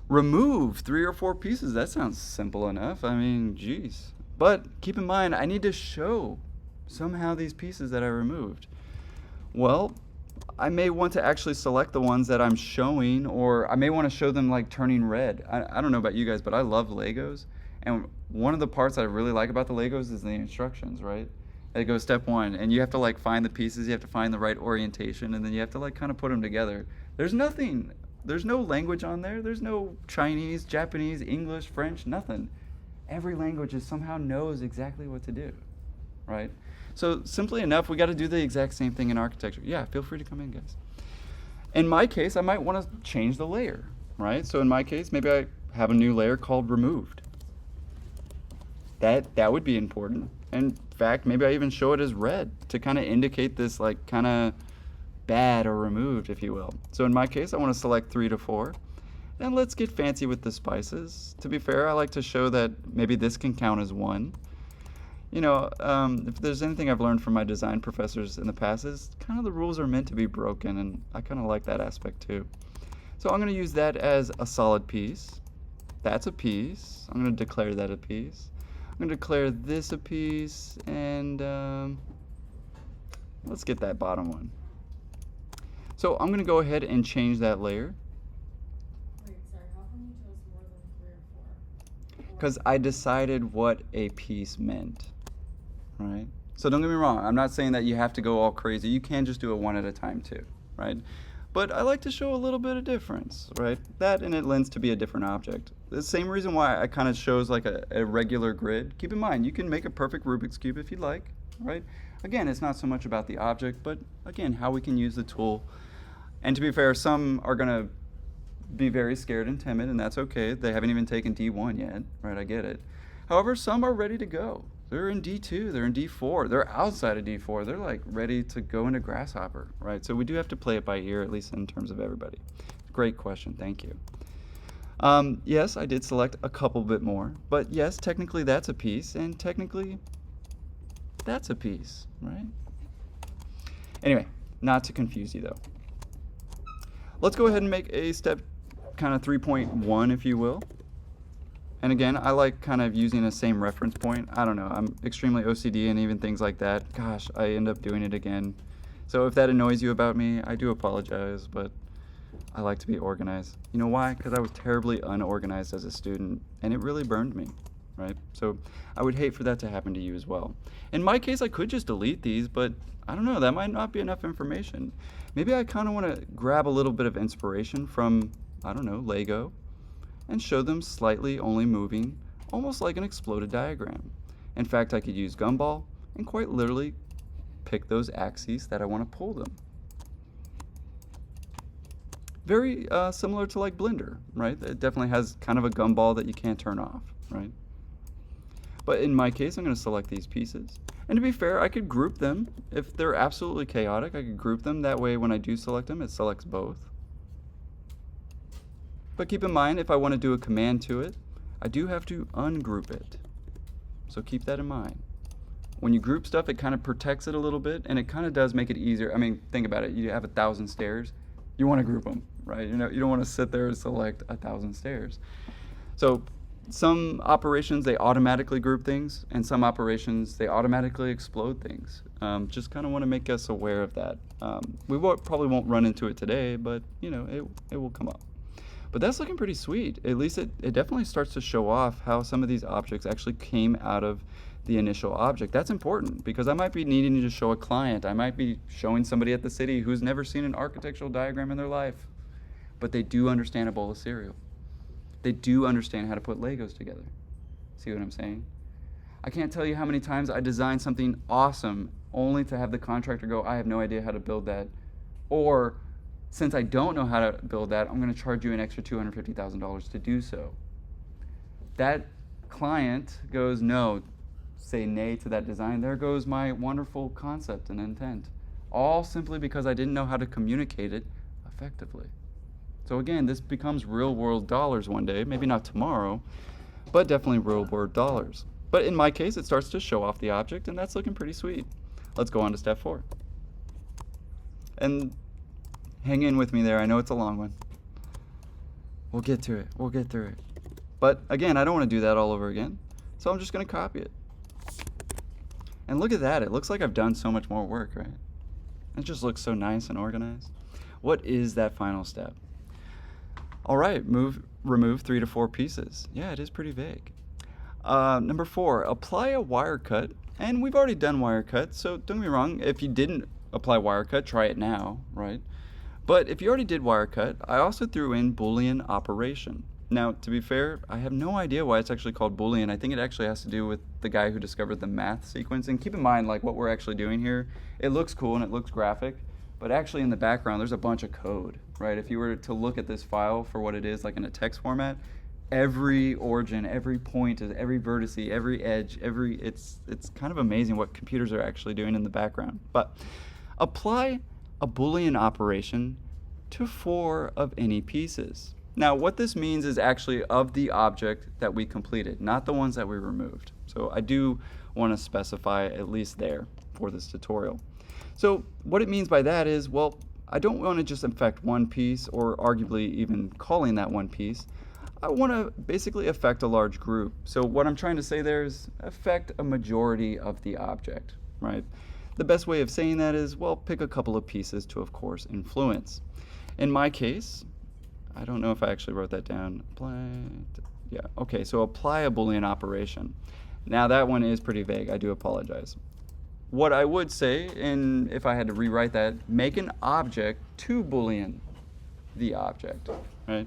Remove 3 or 4 pieces. That sounds simple enough. I mean, geez. But keep in mind, I need to show somehow these pieces that I removed. Well, I may want to actually select the ones that I'm showing, or I may want to show them like turning red. I don't know about you guys, but I love Legos. And one of the parts I really like about the Legos is the instructions, right? It goes step 1, and you have to like find the pieces, you have to find the right orientation, and then you have to like kind of put them together. There's no language on there. There's no Chinese, Japanese, English, French, nothing. Every language somehow knows exactly what to do, right? So simply enough, we got to do the exact same thing in architecture. Yeah, feel free to come in, guys. In my case, I might want to change the layer, right? So in my case, maybe I have a new layer called removed. That would be important. In fact, maybe I even show it as red to kind of indicate this like kind of bad or removed, if you will. So in my case, I want to select 3 to 4. And let's get fancy with the spices. To be fair, I like to show that maybe this can count as 1. You know, if there's anything I've learned from my design professors in the past is kind of the rules are meant to be broken, and I kind of like that aspect too. So I'm going to use that as a solid piece. That's a piece. I'm going to declare that a piece. I'm going to declare this a piece, and let's get that bottom one. So I'm going to go ahead and change that layer. Wait, sorry, how come you chose more than 3 or 4? Because I decided what a piece meant, right? So don't get me wrong, I'm not saying that you have to go all crazy. You can just do it one at a time too, right? But I like to show a little bit of difference, right? That and it lends to be a different object. The same reason why I kind of shows like a regular grid. Keep in mind, you can make a perfect Rubik's Cube if you'd like, right? Again, it's not so much about the object, but again, how we can use the tool. And to be fair, some are gonna be very scared and timid, and that's okay. They haven't even taken D1 yet, right? I get it. However, some are ready to go. They're in D2, they're in D4, they're outside of D4. They're like ready to go into Grasshopper, right? So we do have to play it by ear, at least in terms of everybody. Great question, thank you. Yes, I did select a couple bit more, but yes, technically that's a piece, and technically that's a piece, right? Anyway, not to confuse you though. Let's go ahead and make a step kind of 3.1, if you will. And again, I like kind of using the same reference point. I don't know, I'm extremely OCD and even things like that. Gosh, I end up doing it again. So if that annoys you about me, I do apologize, but I like to be organized. You know why? Because I was terribly unorganized as a student, and it really burned me, right? So I would hate for that to happen to you as well. In my case, I could just delete these, but I don't know, that might not be enough information. Maybe I kind of want to grab a little bit of inspiration from, I don't know, Lego, and show them slightly only moving, almost like an exploded diagram. In fact, I could use Gumball and quite literally pick those axes that I want to pull them. Very similar to like Blender, right? It definitely has kind of a gumball that you can't turn off, right? But in my case, I'm going to select these pieces. And to be fair, I could group them. If they're absolutely chaotic, I could group them. That way, when I do select them, it selects both. But keep in mind, if I want to do a command to it, I do have to ungroup it. So keep that in mind. When you group stuff, it kind of protects it a little bit, and it kind of does make it easier. I mean, think about it. You have 1,000 stairs. You want to group them, right? You know, you don't want to sit there and select 1,000 stairs. So some operations, they automatically group things, and some operations, they automatically explode things. Just kind of want to make us aware of that. We probably won't run into it today, but you know, it will come up. But that's looking pretty sweet. At least it definitely starts to show off how some of these objects actually came out of the initial object. That's important because I might be needing to show a client. I might be showing somebody at the city who's never seen an architectural diagram in their life, but they do understand a bowl of cereal. They do understand how to put Legos together. See what I'm saying? I can't tell you how many times I designed something awesome only to have the contractor go, I have no idea how to build that. Or, since I don't know how to build that, I'm going to charge you an extra $250,000 to do so. That client goes, no, say nay to that design. There goes my wonderful concept and intent. All simply because I didn't know how to communicate it effectively. So again, this becomes real world dollars one day, maybe not tomorrow, but definitely real world dollars. But in my case, it starts to show off the object, and that's looking pretty sweet. Let's go on to step 4. And hang in with me there. I know it's a long one. We'll get to it. We'll get through it. But again, I don't want to do that all over again. So I'm just going to copy it. And look at that. It looks like I've done so much more work, right? It just looks so nice and organized. What is that final step? All right, remove 3 to 4 pieces. Yeah, it is pretty vague. Number 4, apply a wire cut. And we've already done wire cut, so don't get me wrong. If you didn't apply wire cut, try it now, right? But if you already did wire cut, I also threw in Boolean operation. Now, to be fair, I have no idea why it's actually called Boolean. I think it actually has to do with the guy who discovered the math sequence. And keep in mind, like, what we're actually doing here, it looks cool and it looks graphic, but actually in the background, there's a bunch of code, right? If you were to look at this file for what it is, like in a text format, every origin, every point, every vertice, every edge, it's kind of amazing what computers are actually doing in the background. But apply a Boolean operation to 4 of any pieces. Now, what this means is actually of the object that we completed, not the ones that we removed. So I do want to specify at least there for this tutorial. So what it means by that is, well, I don't want to just affect one piece or arguably even calling that one piece. I want to basically affect a large group. So what I'm trying to say there is affect a majority of the object, right? The best way of saying that is, well, pick a couple of pieces to, of course, influence. In my case, I don't know if I actually wrote that down. Yeah, okay, so apply a Boolean operation. Now that one is pretty vague, I do apologize. What I would say, and if I had to rewrite that, make an object to Boolean the object, right?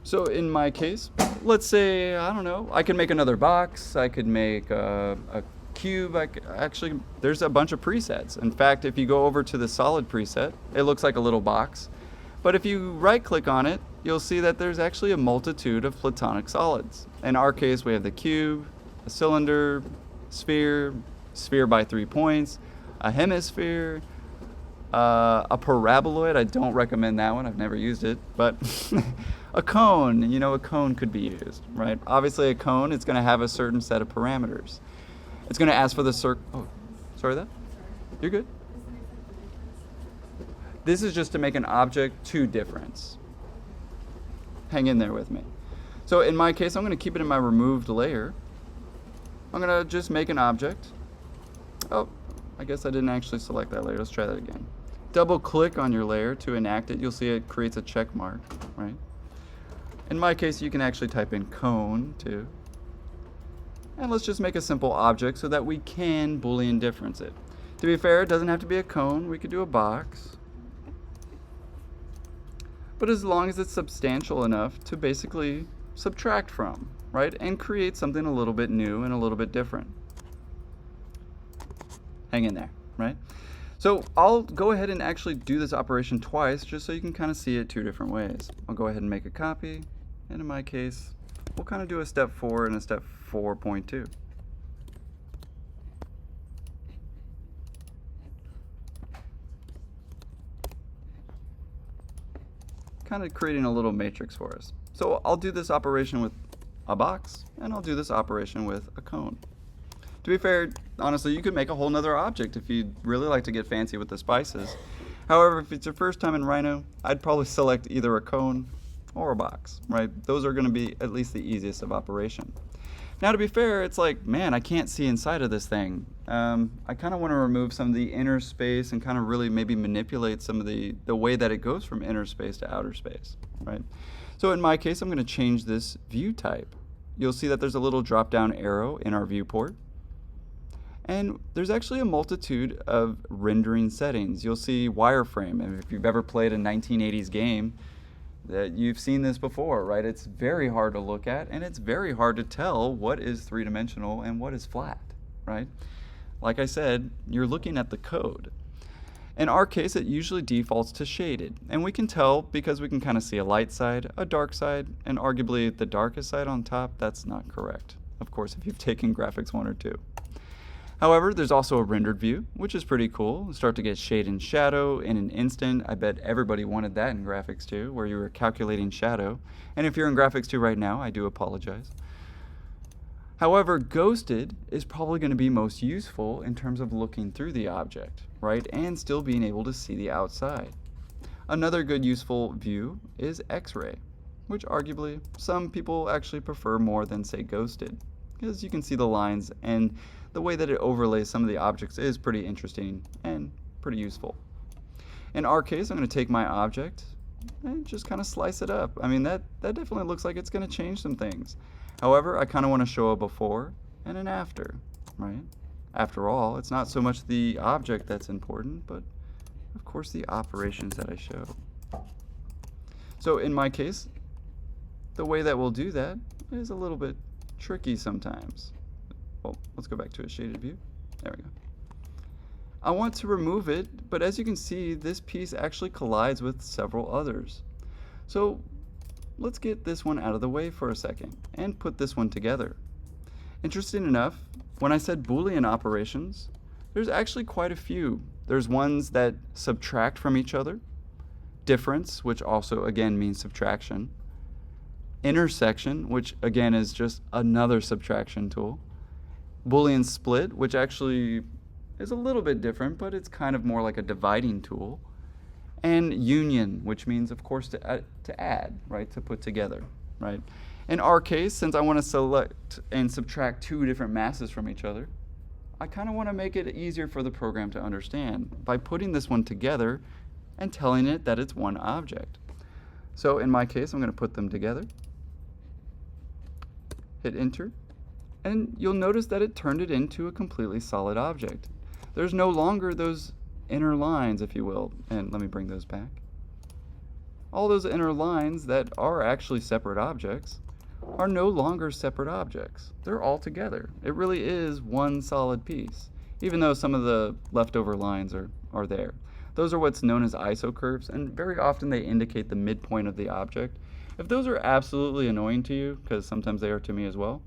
So in my case, let's say, I don't know, I could make another box, I could make a cube, actually, there's a bunch of presets. In fact, if you go over to the solid preset, it looks like a little box. But if you right-click on it, you'll see that there's actually a multitude of platonic solids. In our case, we have the cube, a cylinder, sphere, sphere by 3 points, a hemisphere, a paraboloid. I don't recommend that one. I've never used it. But a cone, you know, a cone could be used, right? Obviously, a cone, it's going to have a certain set of parameters. It's going to ask for the circle. Oh, sorry that? You're good. This is just to make an object to difference. Hang in there with me. So in my case, I'm going to keep it in my removed layer. I'm going to just make an object. Oh, I guess I didn't actually select that layer. Let's try that again. Double click on your layer to enact it. You'll see it creates a check mark, right? In my case, you can actually type in cone too. And let's just make a simple object so that we can Boolean difference it. To be fair, it doesn't have to be a cone. We could do a box. But as long as it's substantial enough to basically subtract from, right? And create something a little bit new and a little bit different. Hang in there, right? So I'll go ahead and actually do this operation twice just so you can kind of see it 2 different ways. I'll go ahead and make a copy. And in my case, we'll kind of do a step 4 and a step 4.2. Kind of creating a little matrix for us. So I'll do this operation with a box, and I'll do this operation with a cone. To be fair, honestly, you could make a whole nother object if you'd really like to get fancy with the spices. However, if it's your first time in Rhino, I'd probably select either a cone or a box, right? Those are going to be at least the easiest of operation. Now, to be fair, it's like, man, I can't see inside of this thing. I kind of want to remove some of the inner space and kind of really maybe manipulate some of the way that it goes from inner space to outer space, right? So in my case, I'm going to change this view type. You'll see that there's a little drop-down arrow in our viewport. And there's actually a multitude of rendering settings. You'll see wireframe, and if you've ever played a 1980s game, that you've seen this before, right? It's very hard to look at, and it's very hard to tell what is three-dimensional and what is flat, right? Like I said, you're looking at the code. In our case, it usually defaults to shaded, and we can tell because we can kind of see a light side, a dark side, and arguably the darkest side on top. That's not correct, of course, if you've taken graphics 1 or 2. However, there's also a rendered view, which is pretty cool. You start to get shade and shadow in an instant. I bet everybody wanted that in Graphics 2, where you were calculating shadow. And if you're in Graphics 2 right now, I do apologize. However, ghosted is probably going to be most useful in terms of looking through the object, right? And still being able to see the outside. Another good useful view is X-ray, which arguably some people actually prefer more than, say, ghosted, because you can see the lines, and the way that it overlays some of the objects is pretty interesting and pretty useful. In our case, I'm going to take my object and just kind of slice it up. I mean, that definitely looks like it's going to change some things. However, I kind of want to show a before and an after, right? After all, it's not so much the object that's important, but of course the operations that I show. So in my case, the way that we'll do that is a little bit tricky sometimes. Well, let's go back to a shaded view. There we go. I want to remove it, but as you can see, this piece actually collides with several others. So let's get this one out of the way for a second and put this one together. Interesting enough, when I said Boolean operations, there's actually quite a few. There's ones that subtract from each other, difference, which also again means subtraction, intersection, which again is just another subtraction tool, Boolean split, which actually is a little bit different, but it's kind of more like a dividing tool, and union, which means, of course, to add, right, to put together, right? In our case, since I want to select and subtract two different masses from each other, I kind of want to make it easier for the program to understand by putting this one together and telling it that it's one object. So in my case, I'm going to put them together, hit enter, and you'll notice that it turned it into a completely solid object. There's no longer those inner lines, if you will, and let me bring those back. All those inner lines that are actually separate objects are no longer separate objects. They're all together. It really is one solid piece, even though some of the leftover lines are there. Those are what's known as isocurves, and very often they indicate the midpoint of the object. If those are absolutely annoying to you, because sometimes they are to me as well,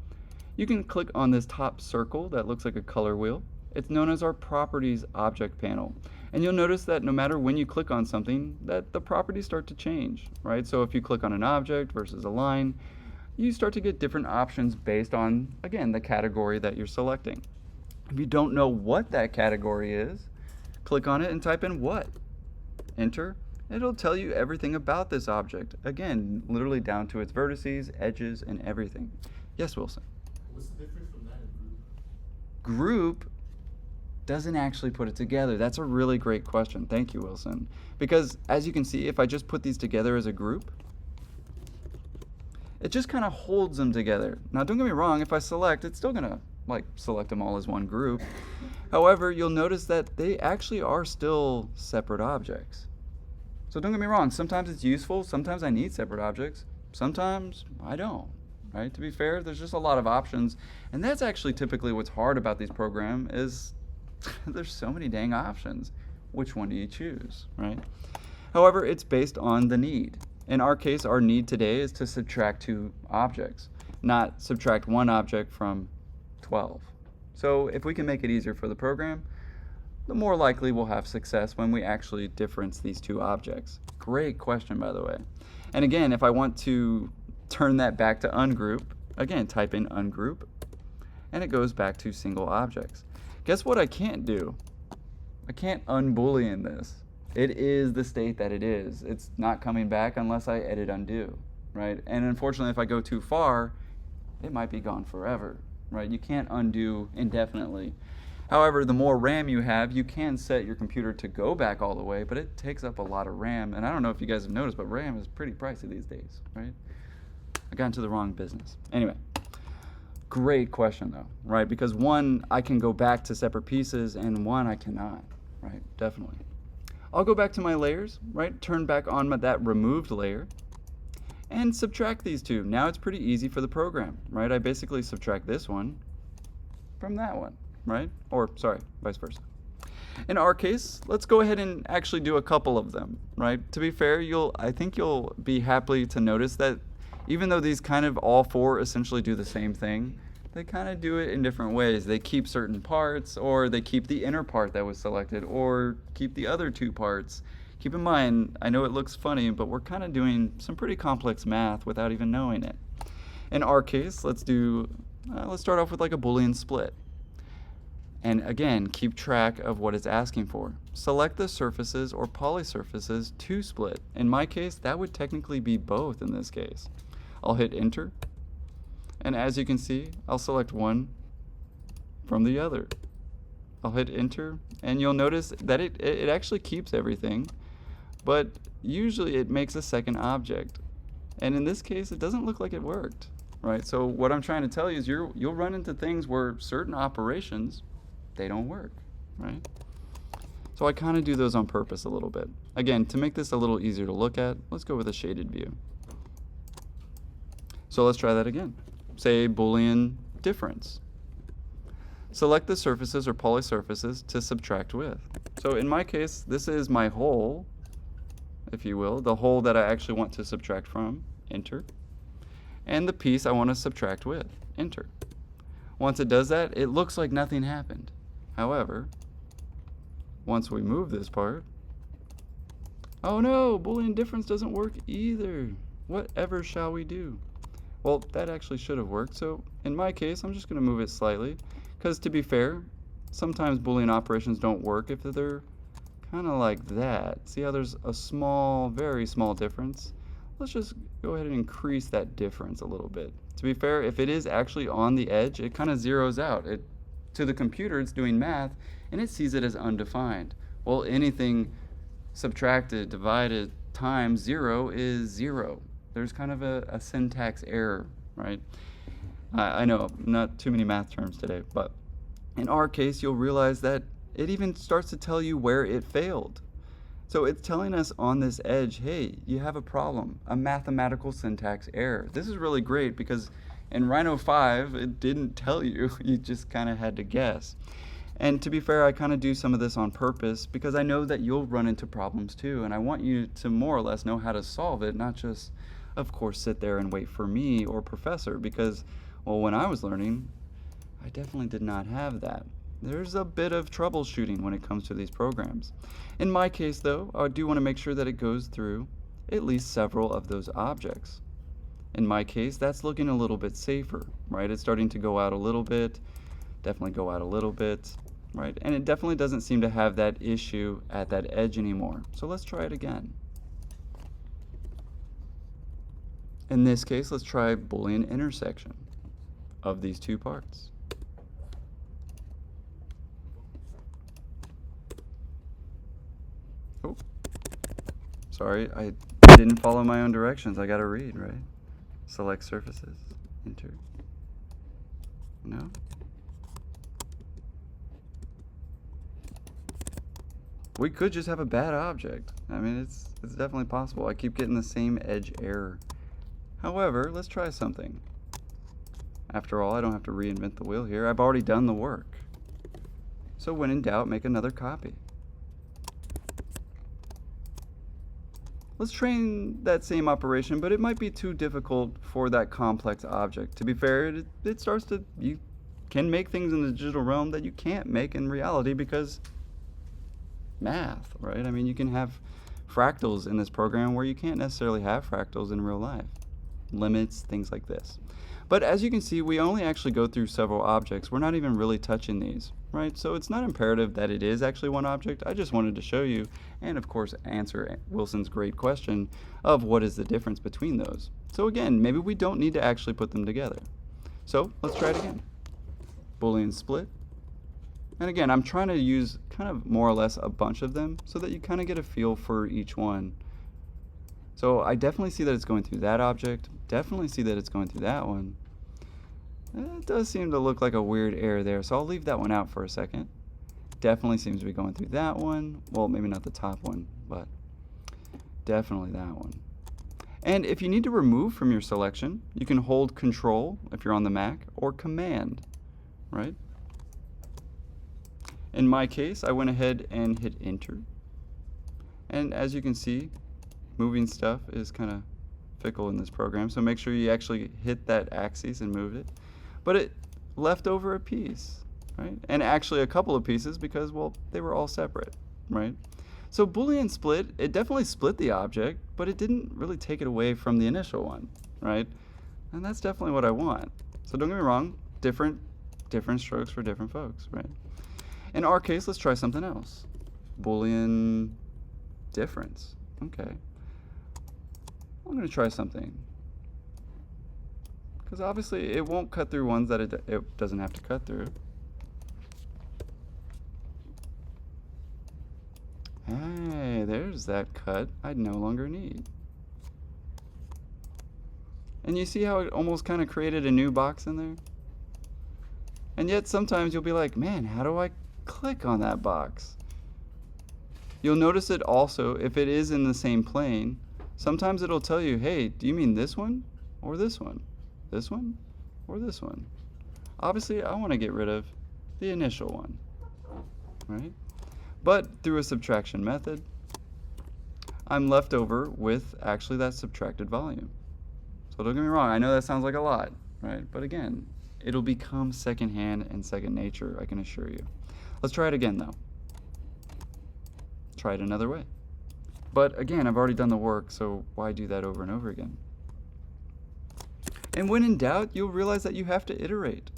you can click on this top circle that looks like a color wheel. It's known as our properties object panel. And you'll notice that no matter when you click on something, that the properties start to change, right? So if you click on an object versus a line, you start to get different options based on, again, the category that you're selecting. If you don't know what that category is, click on it and type in what. Enter. It'll tell you everything about this object. Again, literally down to its vertices, edges, and everything. Yes, Wilson? What's the difference from that and group? Group doesn't actually put it together. That's a really great question. Thank you, Wilson. Because as you can see, if I just put these together as a group, it just kind of holds them together. Now, don't get me wrong, if I select, it's still gonna select them all as one group. However, you'll notice that they actually are still separate objects. So don't get me wrong, sometimes it's useful, sometimes I need separate objects, sometimes I don't, right? To be fair, there's just a lot of options, and that's actually typically what's hard about these programs is there's so many dang options. Which one do you choose, right? However, it's based on the need. In our case, our need today is to subtract two objects, not subtract one object from 12. So if we can make it easier for the program, the more likely we'll have success when we actually difference these two objects. Great question, by the way. And again, if I want to turn that back to ungroup, again, type in ungroup, and it goes back to single objects. Guess what I can't do? I can't unboolean this. It is the state that it is. It's not coming back unless I edit undo, right? And unfortunately, if I go too far, it might be gone forever, right? You can't undo indefinitely. However, the more RAM you have, you can set your computer to go back all the way, but it takes up a lot of RAM. And I don't know if you guys have noticed, but RAM is pretty pricey these days, right? I got into the wrong business. Anyway, great question though, right? Because one, I can go back to separate pieces, and one I cannot, right? Definitely. I'll go back to my layers, right? Turn back on that removed layer and subtract these two. Now it's pretty easy for the program, right? I basically subtract this one from that one, right? Or, sorry, vice versa. In our case, let's go ahead and actually do a couple of them, right? To be fair, I think you'll be happy to notice that even though these kind of all four essentially do the same thing, they kind of do it in different ways. They keep certain parts, or they keep the inner part that was selected, or keep the other two parts. Keep in mind, I know it looks funny, but we're kind of doing some pretty complex math without even knowing it. In our case, let's start off with like a Boolean split. And again, keep track of what it's asking for. Select the surfaces or polysurfaces to split. In my case, that would technically be both in this case. I'll hit enter. And as you can see, I'll select one from the other. I'll hit enter, and you'll notice that it actually keeps everything, but usually it makes a second object. And in this case, it doesn't look like it worked, right? So what I'm trying to tell you is you'll run into things where certain operations, they don't work, right? So I kind of do those on purpose a little bit. Again, to make this a little easier to look at, let's go with a shaded view. So let's try that again. Say Boolean difference. Select the surfaces or polysurfaces to subtract with. So in my case, this is my hole, if you will, the hole that I actually want to subtract from. enter. And the piece I want to subtract with, enter. Once it does that, it looks like nothing happened. However, once we move this part, oh no, Boolean difference doesn't work either. Whatever shall we do? Well, that actually should have worked, so in my case, I'm just going to move it slightly, because to be fair, sometimes Boolean operations don't work if they're kind of like that. See how there's a small, very small difference? Let's just go ahead and increase that difference a little bit. To be fair, if it is actually on the edge, it kind of zeroes out. To the computer, it's doing math, and it sees it as undefined. Well, anything subtracted, divided, times 0 is 0. There's kind of a syntax error, right? I know, not too many math terms today, but in our case, you'll realize that it even starts to tell you where it failed. So it's telling us on this edge, hey, you have a problem, a mathematical syntax error. This is really great because in Rhino 5, it didn't tell you. You just kind of had to guess. And to be fair, I kind of do some of this on purpose because I know that you'll run into problems too, and I want you to more or less know how to solve it, not just, of course, sit there and wait for me or professor because, well, when I was learning, I definitely did not have that. There's a bit of troubleshooting when it comes to these programs. In my case, though, I do want to make sure that it goes through at least several of those objects. In my case, that's looking a little bit safer, right? It's starting to go out a little bit, definitely go out a little bit, right? And it definitely doesn't seem to have that issue at that edge anymore. So let's try it again. In this case, let's try Boolean intersection of these two parts. Oh, sorry, I didn't follow my own directions. I gotta read, right? Select surfaces, enter. No? We could just have a bad object. I mean, it's definitely possible. I keep getting the same edge error. However, let's try something. After all, I don't have to reinvent the wheel here. I've already done the work. So when in doubt, make another copy. Let's train that same operation, but it might be too difficult for that complex object. To be fair, it starts to, you can make things in the digital realm that you can't make in reality because math, right? I mean, you can have fractals in this program where you can't necessarily have fractals in real life. Limits, things like this. But as you can see, we only actually go through several objects. We're not even really touching these, right? So it's not imperative that it is actually one object. I just wanted to show you, and of course answer Wilson's great question of what is the difference between those. So again, maybe we don't need to actually put them together. So let's try it again. Boolean split. And again, I'm trying to use kind of more or less a bunch of them so that you kind of get a feel for each one. So I definitely see that it's going through that object, definitely see that it's going through that one. It does seem to look like a weird error there, so I'll leave that one out for a second. Definitely seems to be going through that one. Well, maybe not the top one, but definitely that one. And if you need to remove from your selection, you can hold Control if you're on the Mac, or Command, right? In my case, I went ahead and hit Enter. And as you can see, moving stuff is kind of fickle in this program, so make sure you actually hit that axis and move it. But it left over a piece, right? And actually a couple of pieces because, well, they were all separate, right? So Boolean split, it definitely split the object, but it didn't really take it away from the initial one, right? And that's definitely what I want. So don't get me wrong, different strokes for different folks, right? In our case, let's try something else. Boolean difference, okay. I'm going to try something. Because obviously it won't cut through ones that it doesn't have to cut through. Hey, there's that cut I'd no longer need. And you see how it almost kind of created a new box in there? And yet sometimes you'll be like, man, how do I click on that box? You'll notice it also, if it is in the same plane, sometimes it'll tell you, hey, do you mean this one or this one? This one or this one? Obviously, I want to get rid of the initial one, right? But through a subtraction method, I'm left over with actually that subtracted volume. So don't get me wrong, I know that sounds like a lot, right? But again, it'll become secondhand and second nature, I can assure you. Let's try it again though. Try it another way. But again, I've already done the work, so why do that over and over again? And when in doubt, you'll realize that you have to iterate.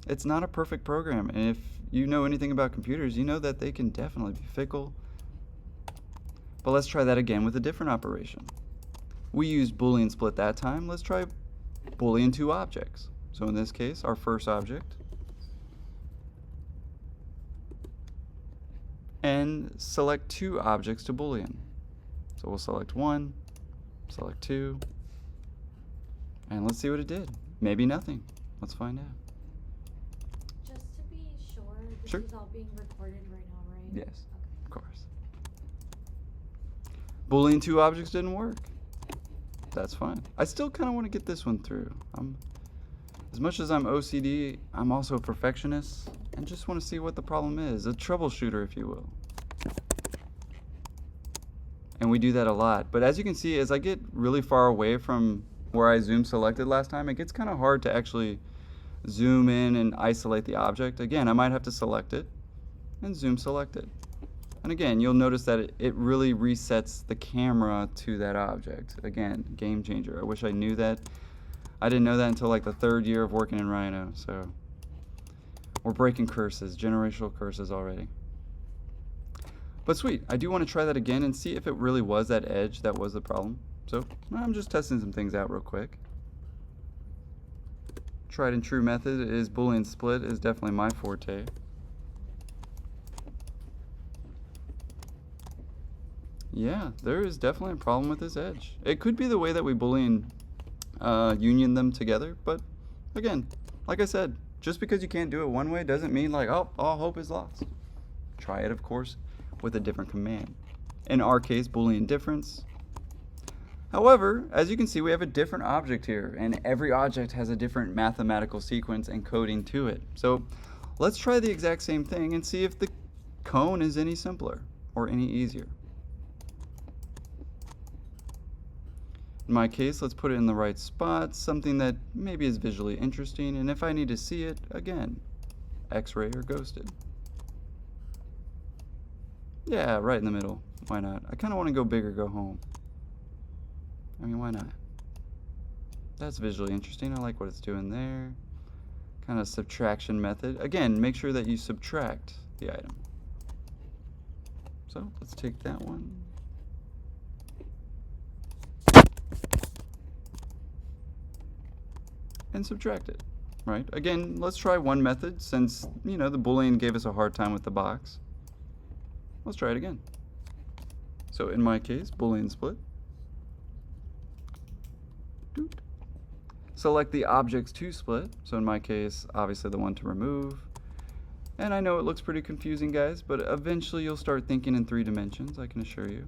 It's not a perfect program, and if you know anything about computers, you know that they can definitely be fickle. But let's try that again with a different operation. We used Boolean split that time. Let's try Boolean two objects. So in this case, our first object, and select two objects to Boolean. So we'll select one, select two, and let's see what it did. Maybe nothing. Let's find out. Just to be sure, this Sure. is all being recorded right now, right? Yes, Okay. of course. Boolean two objects didn't work. That's fine. I still kind of want to get this one through. As much as I'm OCD, I'm also a perfectionist and just want to see what the problem is. A troubleshooter, if you will. And we do that a lot. But as you can see, as I get really far away from where I zoom selected last time, it gets kind of hard to actually zoom in and isolate the object. Again, I might have to select it and zoom select it. And again, you'll notice that it really resets the camera to that object. Again, game changer. I wish I knew that. I didn't know that until like the third year of working in Rhino, so we're breaking curses, generational curses already. But sweet, I do want to try that again and see if it really was that edge that was the problem. So I'm just testing some things out real quick. Tried and true method is Boolean split is definitely my forte. Yeah, there is definitely a problem with this edge. It could be the way that we Boolean union them together, but again, like I said, just because you can't do it one way doesn't mean like, oh, all hope is lost. Try it, of course, with a different command. In our case, Boolean difference. However, as you can see, we have a different object here, and every object has a different mathematical sequence and coding to it. So let's try the exact same thing and see if the cone is any simpler or any easier. In my case, let's put it in the right spot, something that maybe is visually interesting, and if I need to see it, again, X-ray or ghosted. Yeah, right in the middle. Why not? I kind of want to go big or go home. I mean, why not? That's visually interesting. I like what it's doing there. Kind of subtraction method. Again, make sure that you subtract the item. So let's take that one. And subtract it, right? Again, let's try one method since, you know, the Boolean gave us a hard time with the box. Let's try it again. So in my case, Boolean split. Doot. Select the objects to split. So in my case, obviously the one to remove. And I know it looks pretty confusing, guys, but eventually you'll start thinking in 3 dimensions, I can assure you.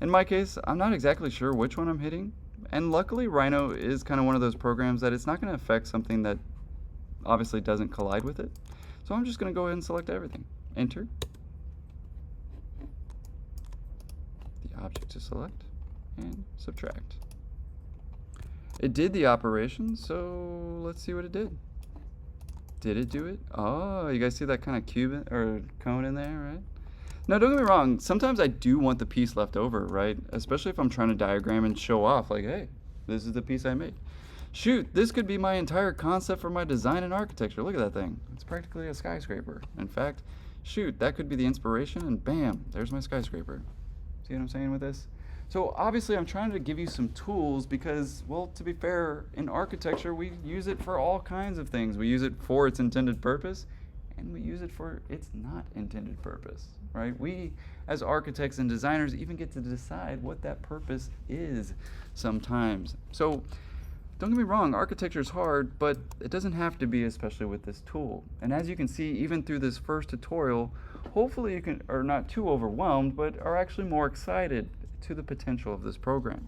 In my case, I'm not exactly sure which one I'm hitting. And luckily, Rhino is kind of one of those programs that it's not going to affect something that obviously doesn't collide with it. So I'm just going to go ahead and select everything. Enter. The object to select and subtract. It did the operation, so let's see what it did. Did it do it? Oh, you guys see that kind of cube or cone in there, right? Now, don't get me wrong, sometimes I do want the piece left over, right? Especially if I'm trying to diagram and show off, like, hey, this is the piece I made. Shoot, this could be my entire concept for my design and architecture. Look at that thing. It's practically a skyscraper. In fact, shoot, that could be the inspiration, and bam, there's my skyscraper. See what I'm saying with this? So obviously I'm trying to give you some tools because, well, to be fair, in architecture, we use it for all kinds of things. We use it for its intended purpose, and we use it for its not intended purpose. Right? We, as architects and designers, even get to decide what that purpose is sometimes. So, don't get me wrong, architecture is hard, but it doesn't have to be, especially with this tool. And as you can see, even through this first tutorial, hopefully you are not too overwhelmed, but are actually more excited to the potential of this program.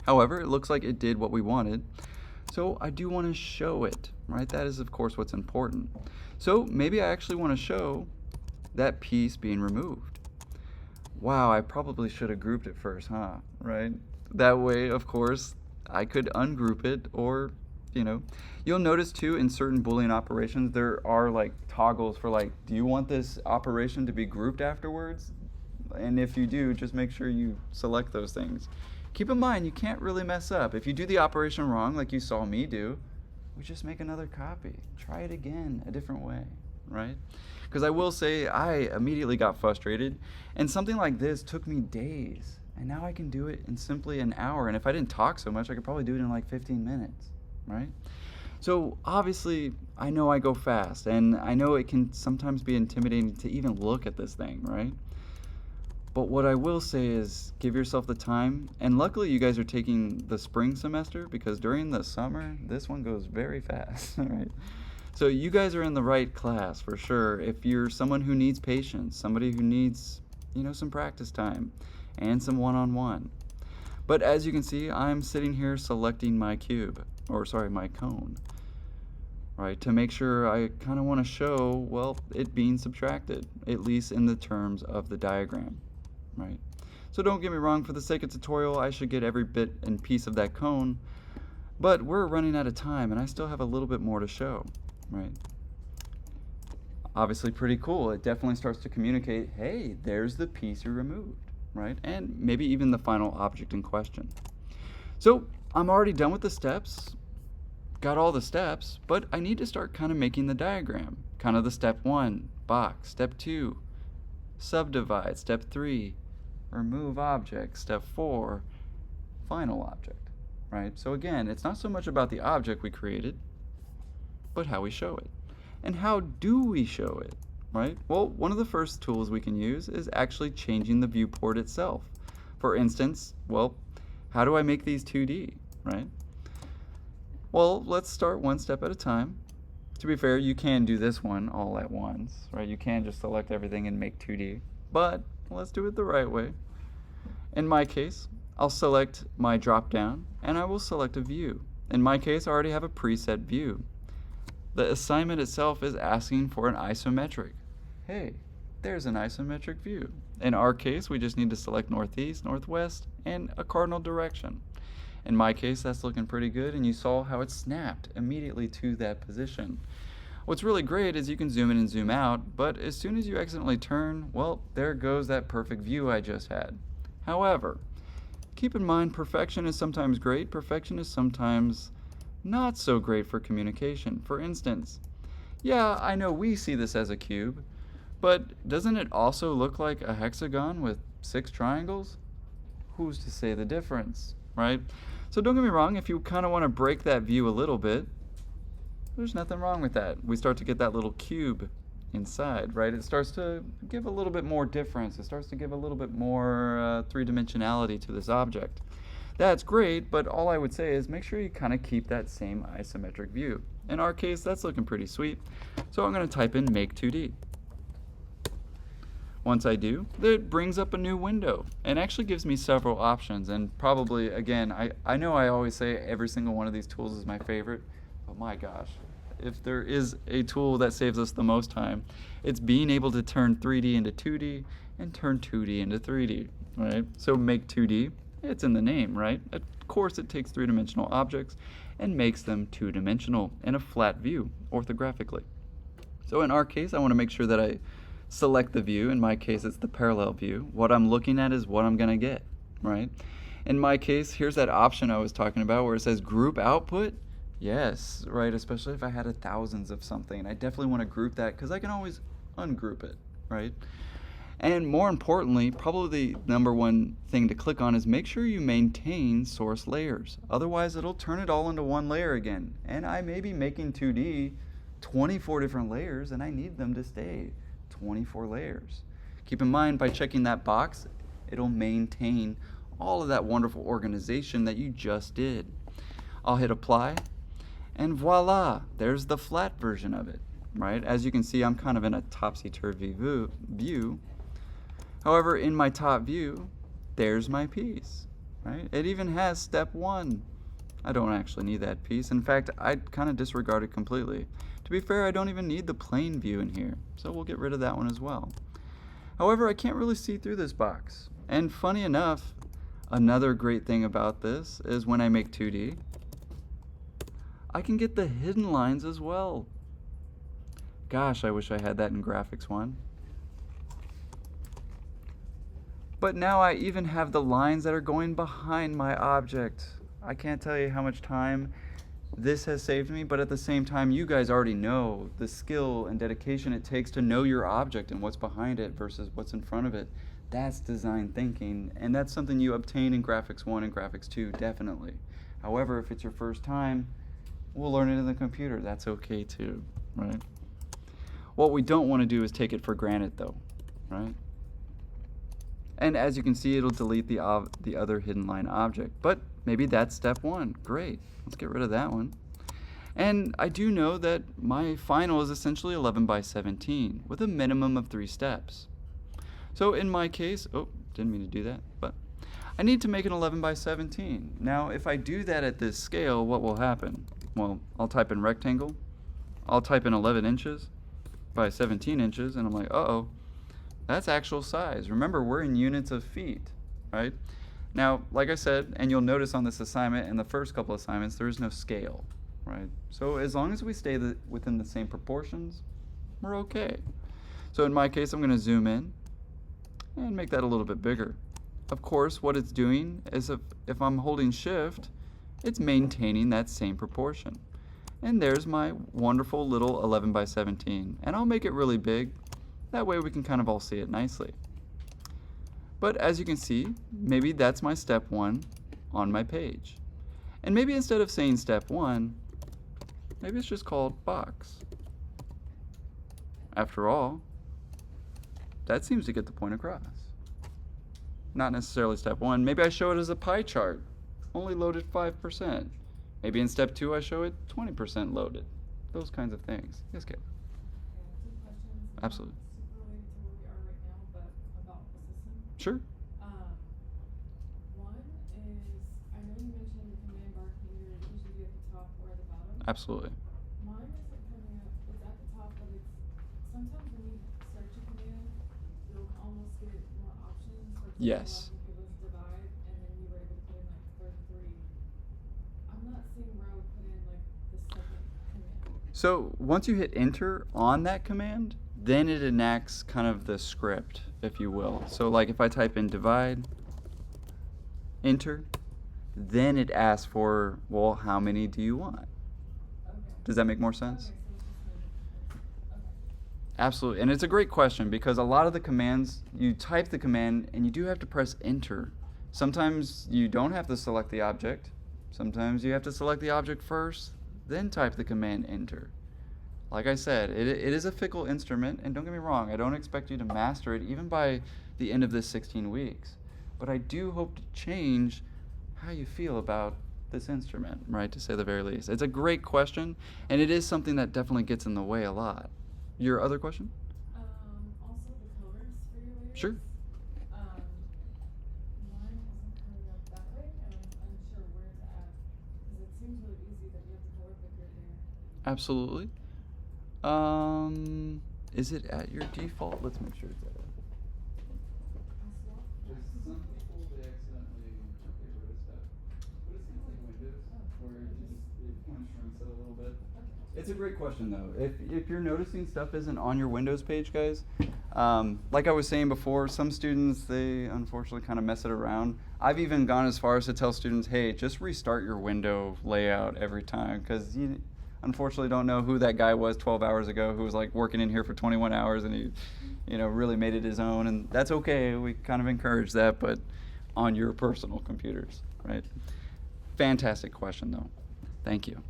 However, it looks like it did what we wanted. So I do want to show it, right? That is, of course, what's important. So maybe I actually want to show that piece being removed. Wow, I probably should have grouped it first, huh? Right? That way, of course, I could ungroup it, or, you know, you'll notice too in certain Boolean operations there are like toggles for like, do you want this operation to be grouped afterwards? And if you do, just make sure you select those things. Keep in mind, you can't really mess up. If you do the operation wrong, like you saw me do, we just make another copy. Try it again a different way, right? Because I will say, I immediately got frustrated, and something like this took me days, and now I can do it in simply an hour. And if I didn't talk so much, I could probably do it in like 15 minutes, right? So obviously, I know I go fast, and I know it can sometimes be intimidating to even look at this thing, right? But what I will say is give yourself the time, and luckily you guys are taking the spring semester, because during the summer, this one goes very fast, right? So you guys are in the right class for sure. If you're someone who needs patience, somebody who needs, you know, some practice time and some one-on-one. But as you can see, I'm sitting here selecting my cube, or sorry, my cone, right, to make sure I kind of want to show, well, it being subtracted, at least in the terms of the diagram. Right? So don't get me wrong, for the sake of tutorial, I should get every bit and piece of that cone, but we're running out of time and I still have a little bit more to show, right? Obviously pretty cool. It definitely starts to communicate, hey, there's the piece you removed, right? And maybe even the final object in question. So I'm already done with the steps, got all the steps, but I need to start kind of making the diagram. Kind of the step 1, box, step 2, subdivide, step 3, remove object, step 4, final object, right? So again, it's not so much about the object we created, but how we show it. And how do we show it, right? Well, one of the first tools we can use is actually changing the viewport itself. For instance, well, how do I make these 2D, right? Well, let's start one step at a time. To be fair, you can do this one all at once, right? You can just select everything and make 2D, but let's do it the right way. In my case, I'll select my drop down and I will select a view. In my case, I already have a preset view. The assignment itself is asking for an isometric. Hey, there's an isometric view. In our case, we just need to select northeast, northwest, and a cardinal direction. In my case, that's looking pretty good, and you saw how it snapped immediately to that position. What's really great is you can zoom in and zoom out, but as soon as you accidentally turn, well, there goes that perfect view I just had. However, keep in mind, perfection is sometimes great, perfection is sometimes not so great for communication. For instance, yeah, I know we see this as a cube, but doesn't it also look like a hexagon with 6 triangles? Who's to say the difference, right? So don't get me wrong, if you kind of want to break that view a little bit, there's nothing wrong with that. We start to get that little cube inside, right? It starts to give a little bit more difference. It starts to give a little bit more three-dimensionality to this object. That's great, but all I would say is make sure you kind of keep that same isometric view. In our case, that's looking pretty sweet. So I'm going to type in make 2D. Once I do, it brings up a new window and actually gives me several options. And probably, again, I know I always say every single one of these tools is my favorite, but my gosh, if there is a tool that saves us the most time, it's being able to turn 3D into 2D and turn 2D into 3D, right? So make 2D, it's in the name, right? Of course it takes three-dimensional objects and makes them two-dimensional in a flat view, orthographically. So in our case, I want to make sure that I select the view. In my case, it's the parallel view. What I'm looking at is what I'm going to get, right? In my case, here's that option I was talking about where it says group output. Yes, right, especially if I had thousands of something. I definitely want to group that because I can always ungroup it, right? And more importantly, probably the number one thing to click on is make sure you maintain source layers. Otherwise, it'll turn it all into one layer again. And I may be making 2D 24 different layers, and I need them to stay 24 layers. Keep in mind, by checking that box, it'll maintain all of that wonderful organization that you just did. I'll hit apply, and voila, there's the flat version of it, right? As you can see, I'm kind of in a topsy-turvy view. However, in my top view, there's my piece, right? It even has step 1. I don't actually need that piece. In fact, I'd kind of disregard it completely. To be fair, I don't even need the plane view in here, so we'll get rid of that one as well. However, I can't really see through this box. And funny enough, Another great thing about this is when I make 2D, I can get the hidden lines as well. Gosh, I wish I had that in Graphics 1. But now I even have the lines that are going behind my object. I can't tell you how much time this has saved me, but at the same time, you guys already know the skill and dedication it takes to know your object and what's behind it versus what's in front of it. That's design thinking, and that's something you obtain in Graphics 1 and Graphics 2, definitely. However, if it's your first time, we'll learn it in the computer. That's okay too, right? What we don't want to do is take it for granted though, right? And as you can see, it'll delete the other hidden line object. But maybe that's step 1. Great. Let's get rid of that one. And I do know that my final is essentially 11 by 17 with a minimum of 3 steps. So in my case, oh, didn't mean to do that, but I need to make an 11 by 17. Now, if I do that at this scale, what will happen? Well, I'll type in rectangle. I'll type in 11 inches by 17 inches, and I'm like, uh-oh. That's actual size. Remember, we're in units of feet, right? Now, like I said, and you'll notice on this assignment and the first couple assignments, there is no scale, right? So as long as we stay within the same proportions, we're okay. So in my case, I'm going to zoom in and make that a little bit bigger. Of course, what it's doing is if I'm holding shift, it's maintaining that same proportion. And there's my wonderful little 11 by 17. And I'll make it really big. That way we can kind of all see it nicely. But as you can see, maybe that's my step 1 on my page. And maybe instead of saying step 1, maybe it's just called box. After all, that seems to get the point across. Not necessarily step 1. Maybe I show it as a pie chart, only loaded 5%. Maybe in step 2 I show it 20% loaded. Those kinds of things. Yes, Kate? Two questions. Absolutely. Super related to where we are right now, but about the system. Sure. One is, I know you mentioned the command bar can either usually be at the top or at the bottom. Absolutely. Mine isn't coming up, it's at the top, but it's, sometimes when you search a command, you'll almost get more options. For example, Yes. like it was divide, and then you were able to put in like 33. I'm not seeing where I would put in like the second command. So once you hit enter on that command, then it enacts kind of the script, if you will. So like if I type in divide, enter, then it asks for, well, how many do you want? Okay. Does that make more sense? Okay, so it's just maybe, okay. Absolutely. And it's a great question because a lot of the commands, you type the command and you do have to press enter. Sometimes you don't have to select the object. Sometimes you have to select the object first, then type the command enter. Like I said, it is a fickle instrument, and don't get me wrong, I don't expect you to master it even by the end of this 16 weeks. But I do hope to change how you feel about this instrument, right, to say the very least. It's a great question, and it is something that definitely gets in the way a lot. Your other question? Also the colors for your layers. Sure. Mine isn't coming up that way, and I'm unsure where to add, because it seems really easy that you have the color picker there. Absolutely. Is it at your default? Let's make sure it's at it. Just some people, they accidentally get rid of stuff. But it seems like Windows, where it kind of shrinks it a little bit. It's a great question though. If you're noticing stuff isn't on your Windows page, guys, like I was saying before, some students, they unfortunately kind of mess it around. I've even gone as far as to tell students, hey, just restart your window layout every time, because you unfortunately don't know who that guy was 12 hours ago who was like working in here for 21 hours and he, really made it his own, and that's okay. We kind of encourage that, but on your personal computers, right? Fantastic question though. Thank you.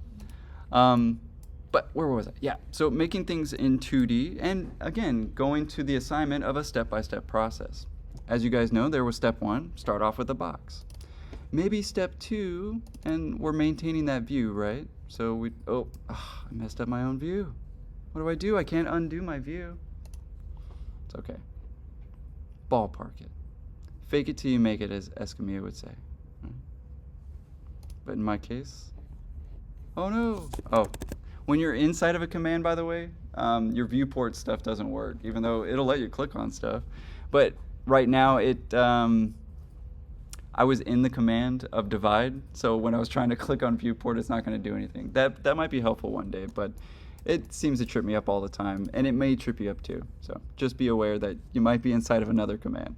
But where was I? Yeah, so making things in 2D, and again, going to the assignment of a step-by-step process. As you guys know, there was step 1, start off with a box. Maybe step 2, and we're maintaining that view, right? So I messed up my own view. What do? I can't undo my view. It's okay. Ballpark it. Fake it till you make it, as Escamilla would say. But in my case, oh no. Oh. When you're inside of a command, by the way, your viewport stuff doesn't work, even though it'll let you click on stuff. But right now, I I was in the command of divide, so when I was trying to click on viewport, it's not going to do anything. That might be helpful one day, but it seems to trip me up all the time, and it may trip you up too. So just be aware that you might be inside of another command.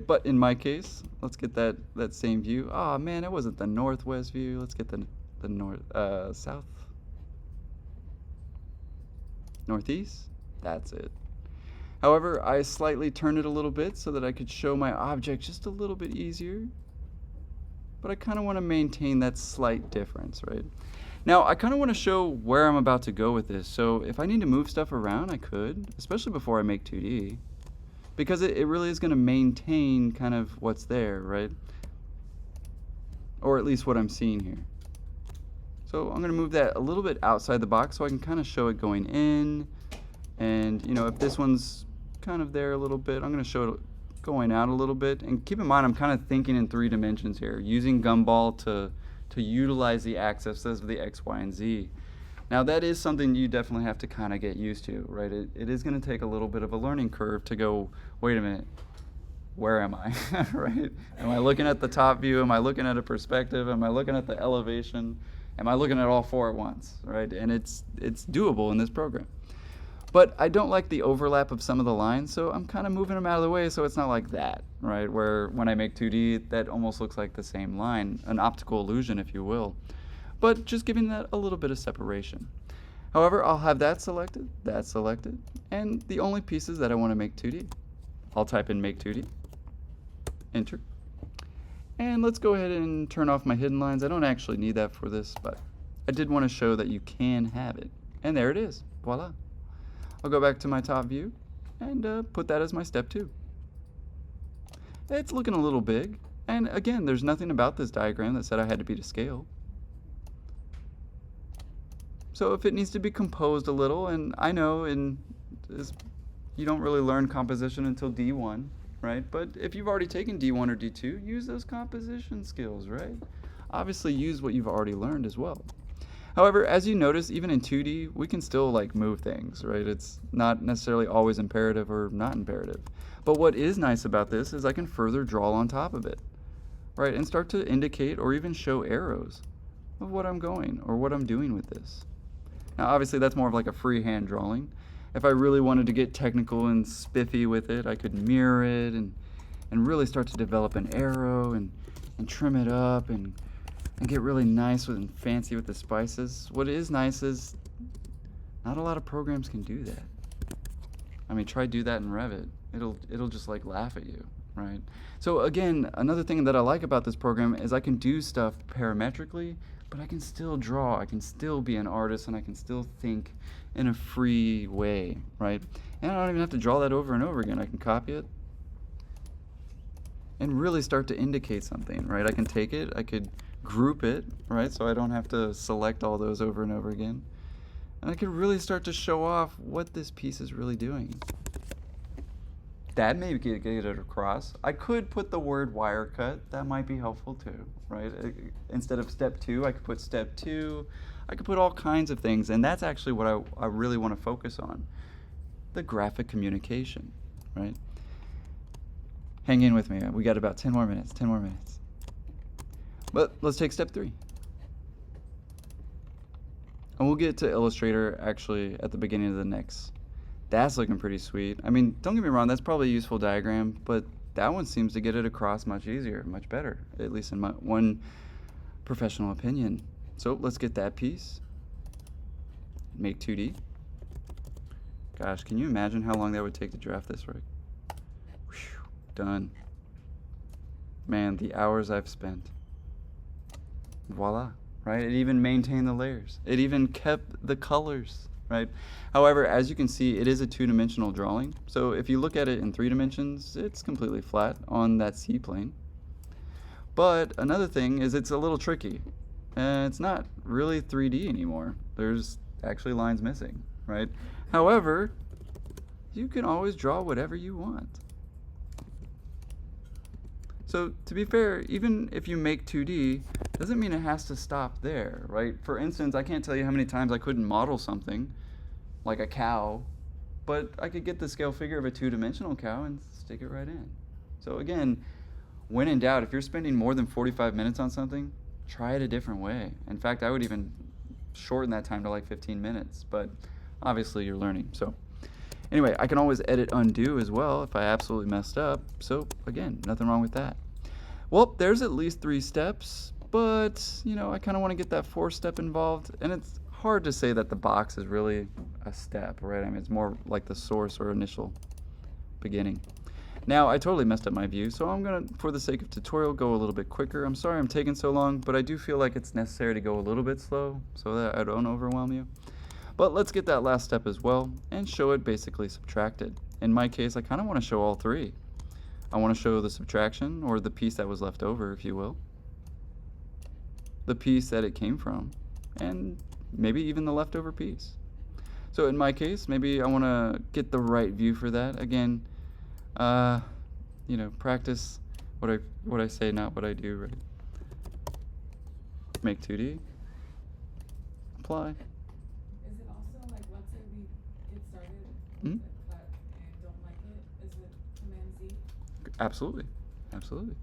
But in my case, let's get that same view. Oh man, it wasn't the northwest view. Let's get the south, northeast. That's it. However, I slightly turned it a little bit so that I could show my object just a little bit easier. But I kind of want to maintain that slight difference, right? Now, I kind of want to show where I'm about to go with this. So if I need to move stuff around, I could, especially before I make 2D. Because it really is going to maintain kind of what's there, right? Or at least what I'm seeing here. So I'm going to move that a little bit outside the box so I can kind of show it going in. And, you know, if this one's kind of there a little bit, I'm going to show it going out a little bit. And keep in mind, I'm kind of thinking in 3 dimensions here, using Gumball to utilize the axes of the X, Y, and Z. Now that is something you definitely have to kind of get used to, right? It is going to take a little bit of a learning curve to go, wait a minute, where am I, right? Am I looking at the top view? Am I looking at a perspective? Am I looking at the elevation? Am I looking at all 4 at once, right? And it's doable in this program. But I don't like the overlap of some of the lines, so I'm kind of moving them out of the way so it's not like that, right? Where when I make 2D, that almost looks like the same line, an optical illusion, if you will. But just giving that a little bit of separation. However, I'll have that selected, and the only pieces that I want to make 2D. I'll type in make 2D, enter. And let's go ahead and turn off my hidden lines. I don't actually need that for this, but I did want to show that you can have it. And there it is, voila. I'll go back to my top view and put that as my step 2. It's looking a little big, and again, there's nothing about this diagram that said I had to be to scale. So if it needs to be composed a little, and I know you don't really learn composition until D1, right? But if you've already taken D1 or D2, use those composition skills, right? Obviously use what you've already learned as well. However, as you notice, even in 2D, we can still like move things, right? It's not necessarily always imperative or not imperative. But what is nice about this is I can further draw on top of it, right? And start to indicate or even show arrows of what I'm going or what I'm doing with this. Now, obviously, that's more of like a freehand drawing. If I really wanted to get technical and spiffy with it, I could mirror it and really start to develop an arrow and trim it up and get really nice and fancy with the spices. What is nice is not a lot of programs can do that. I mean, try do that in Revit. It'll just like laugh at you, right? So again, another thing that I like about this program is I can do stuff parametrically, but I can still draw. I can still be an artist, and I can still think in a free way, right? And I don't even have to draw that over and over again. I can copy it and really start to indicate something, right? I can take it, I could group it, right? So I don't have to select all those over and over again. And I could really start to show off what this piece is really doing. That may get it across. I could put the word wire cut. That might be helpful too, right? Instead of step 2, I could put step 2. I could put all kinds of things, and that's actually what I really want to focus on. The graphic communication, right? Hang in with me. We got about 10 more minutes, 10 more minutes. But let's take step 3. And we'll get to Illustrator actually at the beginning of the next. That's looking pretty sweet. I mean, don't get me wrong, that's probably a useful diagram, but that one seems to get it across much easier, much better, at least in my one professional opinion. So let's get that piece. Make 2D. Gosh, can you imagine how long that would take to draft this, Rick? Whew, done. Man, the hours I've spent. Voila, right? It even maintained the layers. It even kept the colors, right? However, as you can see, it is a 2-dimensional drawing. So if you look at it in 3 dimensions, it's completely flat on that C-plane. But another thing is it's a little tricky. And it's not really 3D anymore. There's actually lines missing, right? However, you can always draw whatever you want. So to be fair, even if you make 2D, doesn't mean it has to stop there, right? For instance, I can't tell you how many times I couldn't model something, like a cow, but I could get the scale figure of a 2-dimensional cow and stick it right in. So again, when in doubt, if you're spending more than 45 minutes on something, try it a different way. In fact, I would even shorten that time to like 15 minutes, but obviously you're learning. So anyway, I can always edit undo as well if I absolutely messed up. So again, nothing wrong with that. Well, there's at least 3 steps, but you know, I kind of want to get that 4th step involved, and it's hard to say that the box is really a step, right? I mean, it's more like the source or initial beginning. Now, I totally messed up my view, so I'm gonna, for the sake of tutorial, go a little bit quicker. I'm sorry I'm taking so long, but I do feel like it's necessary to go a little bit slow so that I don't overwhelm you. But let's get that last step as well and show it basically subtracted. In my case, I kind of want to show all 3. I want to show the subtraction, or the piece that was left over, if you will, the piece that it came from, and maybe even the leftover piece. So in my case, maybe I want to get the right view for that. Again, you know, practice what I say, not what I do, right? Make 2D. Apply. Is it also like, let's say we get started Mhm. with a cut and don't like it? Is it Command Z? Absolutely, absolutely.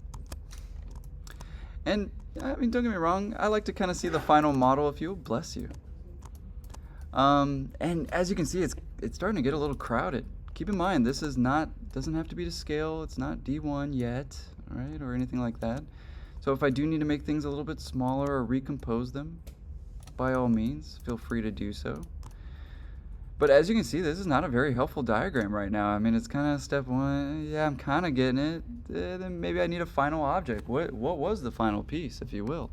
And I mean, don't get me wrong, I like to kind of see the final model, if you will. Bless you. And as you can see, it's starting to get a little crowded. Keep in mind, this is not, doesn't have to be to scale. It's not D1 yet, right, or anything like that. So if I do need to make things a little bit smaller or recompose them, by all means, feel free to do so. But as you can see, this is not a very helpful diagram right now. I mean, it's kind of step 1. Yeah, I'm kind of getting it. Then maybe I need a final object. What was the final piece, if you will?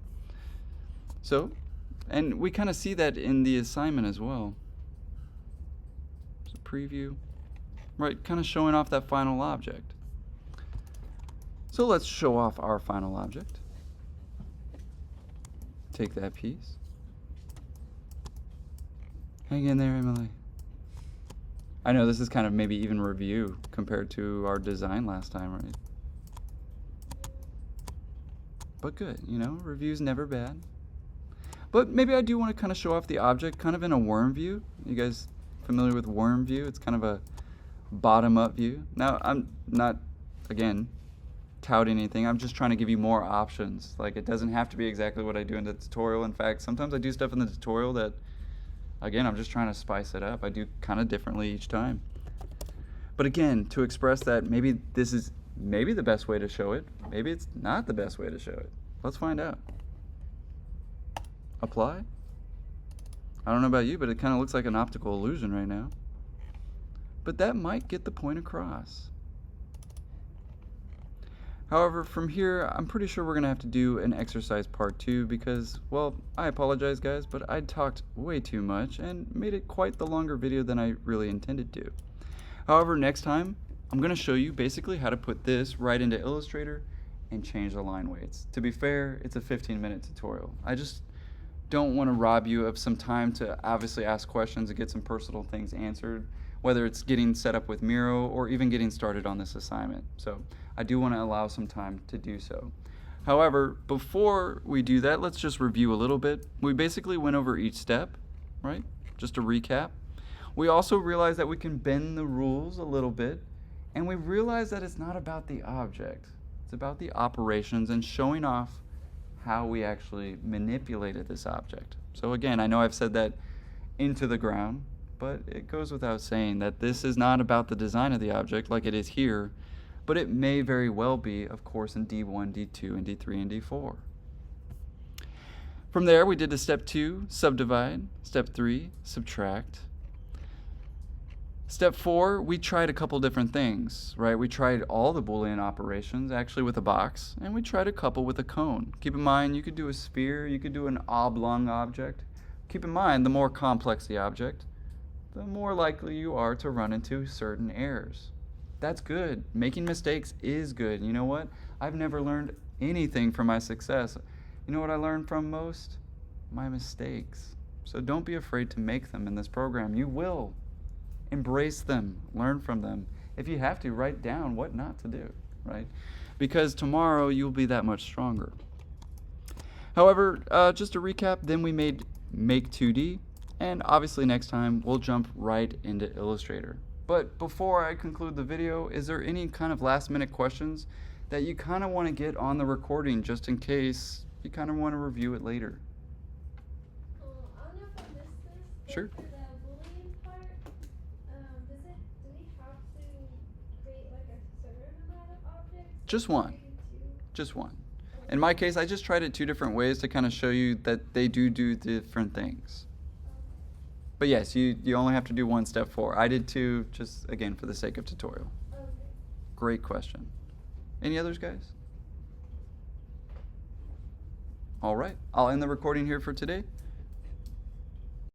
So, and we kind of see that in the assignment as well. So preview, right, kind of showing off that final object. So let's show off our final object. Take that piece. Hang in there, Emily. I know this is kind of maybe even review compared to our design last time, right? But good, you know, review's never bad. But maybe I do want to kind of show off the object kind of in a worm view. You guys familiar with worm view? It's kind of a bottom-up view. Now, I'm not, again, touting anything. I'm just trying to give you more options. Like, it doesn't have to be exactly what I do in the tutorial. In fact, sometimes I do stuff in the tutorial that, again, I'm just trying to spice it up. I do kind of differently each time. But again, to express that maybe this is maybe the best way to show it, maybe it's not the best way to show it. Let's find out. Apply. I don't know about you, but it kind of looks like an optical illusion right now. But that might get the point across. However, from here, I'm pretty sure we're going to have to do an exercise part 2 because, well, I apologize, guys, but I talked way too much and made it quite the longer video than I really intended to. However, next time, I'm going to show you basically how to put this right into Illustrator and change the line weights. To be fair, it's a 15-minute tutorial. I just don't want to rob you of some time to obviously ask questions and get some personal things answered, whether it's getting set up with Miro or even getting started on this assignment. So I do want to allow some time to do so. However, before we do that, let's just review a little bit. We basically went over each step, right? Just to recap. We also realized that we can bend the rules a little bit, and we realized that it's not about the object. It's about the operations and showing off how we actually manipulated this object. So again, I know I've said that into the ground, but it goes without saying that this is not about the design of the object like it is here, but it may very well be, of course, in D1, D2, and D3, and D4. From there, we did the step 2, subdivide. Step 3, subtract. Step 4, we tried a couple different things, right? We tried all the Boolean operations, actually with a box, and we tried a couple with a cone. Keep in mind, you could do a sphere, you could do an oblong object. Keep in mind, the more complex the object, the more likely you are to run into certain errors. That's good. Making mistakes is good. You know what? I've never learned anything from my success. You know what I learned from most? My mistakes. So don't be afraid to make them in this program. You will. Embrace them. Learn from them. If you have to, write down what not to do, right? Because tomorrow you'll be that much stronger. However, just to recap, then we made Make 2D, and obviously next time we'll jump right into Illustrator. But before I conclude the video, is there any kind of last minute questions that you kind of want to get on the recording just in case you kind of want to review it later. I don't know if I missed this. But Sure. For the Boolean part, do we have to create like a certain amount of objects? Just or one. can we do two? Just one. In my case, I just tried it 2 different ways to kind of show you that they do different things. But yes, you only have to do 1 step 4. I did 2 just, again, for the sake of tutorial. Okay. Great question. Any others, guys? All right, I'll end the recording here for today.